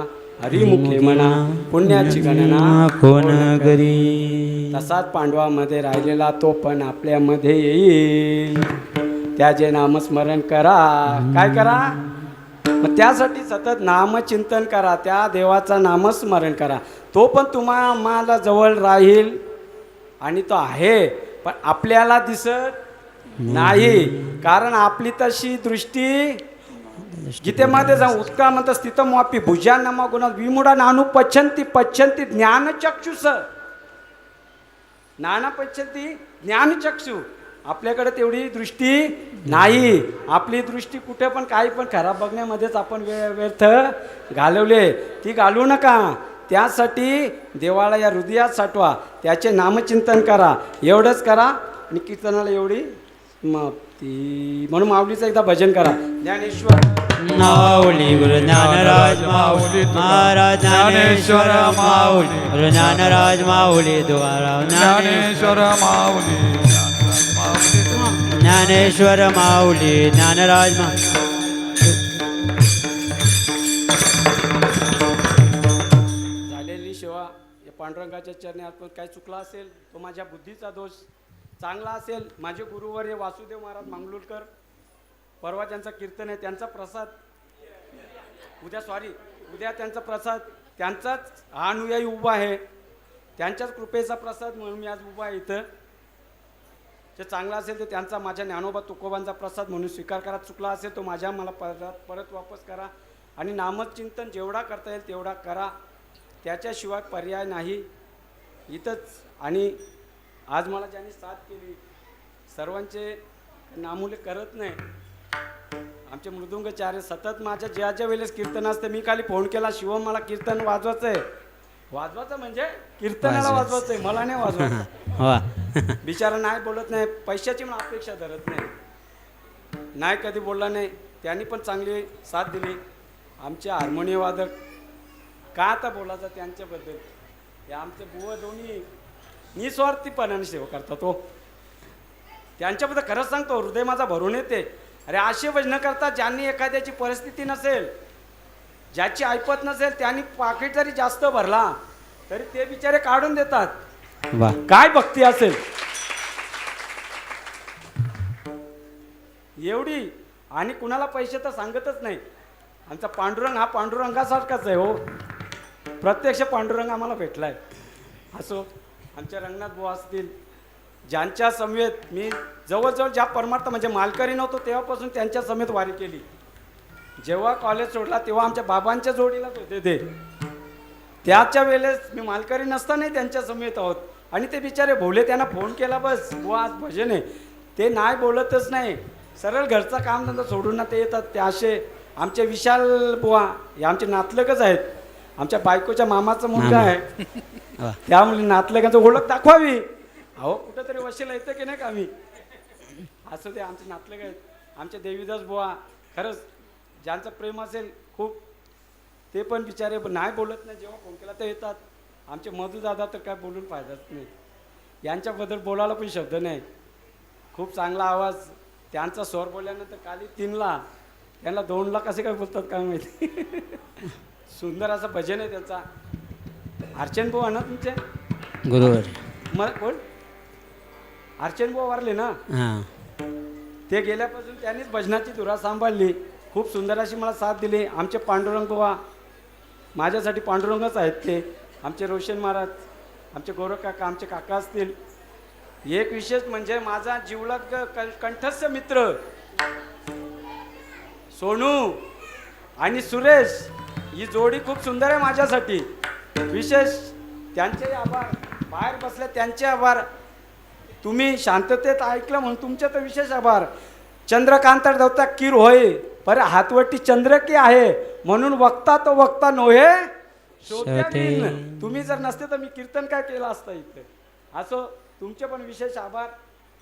Speaker 3: हरिमुखे म्हणा, पुण्याची गणना
Speaker 2: कोण करी.
Speaker 3: तसाच पांडवामध्ये राहिलेला तो पण आपल्यामध्ये येईल. त्याचे नामस्मरण करा. काय करा, मग त्यासाठी सतत नामचिंतन करा, त्या देवाचा नामस्मरण करा. तो पण आम्हाला जवळ राहील, आणि तो आहे पण आपल्याला दिसत नाही. कारण आपली तशी दृष्टी गीतेमध्ये जाऊन उत्का म्हणतात स्थित मापी भुजा नमा गुणा विमुडा नानू पच्छन्ति पच्छन्ति ज्ञानचक्षुष. नाना पच्छन्ति ज्ञानचक्षु. आपल्याकडे तेवढी दृष्टी नाही. आपली दृष्टी कुठे पण काही पण खराब बघण्यामध्येच आपण व्यर्थ घालवले. ती घालवू नका. त्यासाठी देवाला या हृदयात साठवा, त्याचे नामचिंतन करा. एवढंच करा. आणि कीर्तनाला एवढी ती म्हणून माऊलीचं एकदा भजन करा. ज्ञानेश्वर
Speaker 2: माऊली गुरु ज्ञानराज माऊली महाराज ज्ञानेश्वर माऊली गुरु ज्ञानराज माऊली द्वारा
Speaker 4: ज्ञानेश्वर माऊली
Speaker 2: ज्ञानेश्वर माऊली ज्ञानराज
Speaker 3: झालेली सेवा या पांडुरंगाच्या चरणी अर्पण. काही चुकला असेल तो माझ्या बुद्धीचा दोष, चांगला असेल माझे गुरुवर्य वासुदेव महाराज मांगलोळकर, परवा त्यांचा कीर्तन आहे, त्यांचा प्रसाद उद्या त्यांचा प्रसाद, त्यांचाच हा अनुयायी उभा आहे, त्यांच्याच कृपेचा प्रसाद म्हणून मी आज उभा आहे इथं. जे चांगला असेल ते त्यांचा माझ्या ज्ञानोबा तुकोबांचा प्रसाद म्हणून स्वीकार करा. चुकला असेल तो माझ्या मला परत वापस करा. आणि नामचिंतन जेवढा करता येईल तेवढा करा. त्याच्याशिवाय पर्याय नाही इथंच. आणि आज मला ज्यांनी साथ केली सर्वांचे नामूल्य करत नाही. आमचे मृदुंगाचार्य सतत माझ्या ज्या ज्या वेळेस कीर्तन असते मी खाली फोन केला, शिवम मला कीर्तन वाजवायचं आहे. वाजवायचं म्हणजे कीर्तनाला वाजवायचं आहे, मला नाही वाजवायचं.
Speaker 2: वा
Speaker 3: बिचारा नाही बोलत नाही, पैशाची पण अपेक्षा धरत नाही, नाही कधी बोलला नाही. त्यांनी पण चांगली साथ दिली. आमचे हार्मोनियम वादक का आता बोलायचं त्यांच्याबद्दल, हे आमचे बुवा दोन्ही निस्वार्थीपणाने सेवा करतात. तो त्यांच्याबद्दल खरंच सांगतो, हृदय माझा भरून येते. अरे असे भजनं करतात ज्यांनी एखाद्याची परिस्थिती नसेल, ज्याची ऐपत नसेल, त्यांनी पाकिट जरी जास्त भरला तरी ते बिचारे काढून देतात.
Speaker 2: वा
Speaker 3: काय भक्ती असेल एवढी. आणि कुणाला पैसे तर सांगतच नाही. आमचा पांडुरंग हा पांडुरंगासारखाच आहे हो. प्रत्यक्ष पांडुरंग आम्हाला भेटलाय. असो आमच्या रंगनाथ बुवा असतील, ज्यांच्या समेत मी जवळजवळ ज्या परमार्थ म्हणजे मालकरी नव्हतो तेव्हापासून त्यांच्या समेत वारी केली. जेव्हा कॉलेज सोडला तेव्हा आमच्या बाबांच्या जोडीलाच होते ते. त्याच्या वेळेस मी मालकरी नसतानाही त्यांच्या समेत आहोत. आणि ते बिचारे भोले, त्यांना फोन केला बस बुवा आज भजन आहे, ते नाही बोलतच नाही, सरळ घरचा कामधंदा सोडून ना ते येतात. ते असे आमचे विशाल बुवा हे आमचे नातलगच आहेत. आमच्या बायकोच्या मामाचा मुलगा आहे,
Speaker 2: वा
Speaker 3: त्यामुळे नातलगांचं ओळख दाखवावी. अहो कुठंतरी वशीला येतं की नाही का आम्ही, असं ते आमचे नातलग आहेत. आमचे देवीदास बुवा खरंच ज्यांचं प्रेम असेल खूप, ते पण बिचारे नाही बोलत नाही, जेव्हा फोन केला तर येतात. आमचे मधू दादा तर काय बोलून फायदाच नाही, यांच्याबद्दल बोलायला पण शब्द नाही. खूप चांगला आवाज, त्यांचा स्वर बोलल्यानंतर खाली 3ला, त्यांना 2ला कसे काय बोलतात काय माहिती. सुंदर असं भजन आहे त्यांचा. अर्चन भाऊ ना तुमचे
Speaker 2: गुरुवर
Speaker 3: मग कोण अर्चन भाऊ वारले ना,
Speaker 2: हां
Speaker 3: ते गेल्यापासून त्यांनीच भजनाची धुरा सांभाळली. खूप सुंदर अशी मला साथ दिली. आमचे पांडुरंग बुवा माझ्यासाठी पांडुरंगच आहेत. ते आमचे रोशन महाराज, आमचे गौरव काका, आमचे काका असतील. एक विशेष म्हणजे माझा जिवलग कंठस्थ मित्र सोनू आणि सुरेश, ही जोडी खूप सुंदर आहे माझ्यासाठी. विशेष त्यांचे आभार, बाहेर बसले त्यांचे आभार, तुम्ही शांततेत ऐकलं म्हणून तुमचे तर विशेष आभार. चंद्रकांत दवता कीर होय पर हातवटी चंद्र की आहे, म्हणून वक्ता तो वक्ता नव्हे श्रोत्यावीन. तुम्ही जर नसते तर मी कीर्तन काय केलं असतं इथे. असो तुमचे पण विशेष आभार.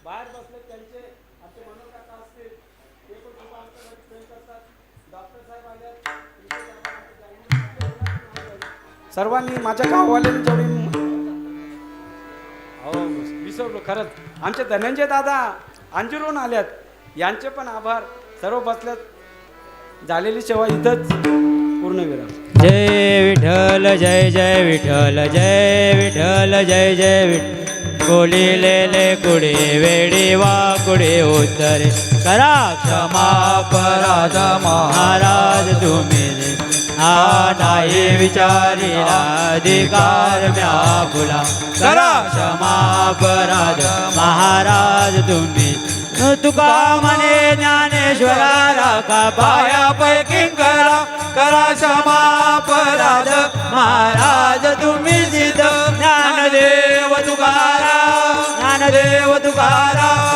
Speaker 3: बाहेर बसले त्यांचे, आमचे मनोहर काका असतील, ते पण खूप आमच्यासाठी प्रेम करतात. डॉक्टर साहेब आले, विशेष आभार. सर्वांनी माझ्या गाववाल्यांनी जेवढी हो विसरलो खरंच. आमचे धनंजय दादा अंजुरून आल्यात, यांचे पण आभार. सर्व बसल्यात. झालेली सेवा इथंच पूर्णविराम.
Speaker 2: जय विठ्ठल जय जय विठ्ठल जय विठ्ठल जय जय विठ्ठल. बोलिलेले कुडे वेडी वा कुडे उत्तरे, करा क्षमा अपराध महाराज तुम्ही. हा नाही विचारिला अधिकार व्याकुला, करा क्षमा अपराध महाराज तुम्ही. तुका म्हणे ज्ञानेश्वरा राखा पायापैकी करा, करा क्षमा अपराध महाराज तुम्ही सिद्ध. ज्ञानदेव तुकाराम, ज्ञानदेव तुकाराम.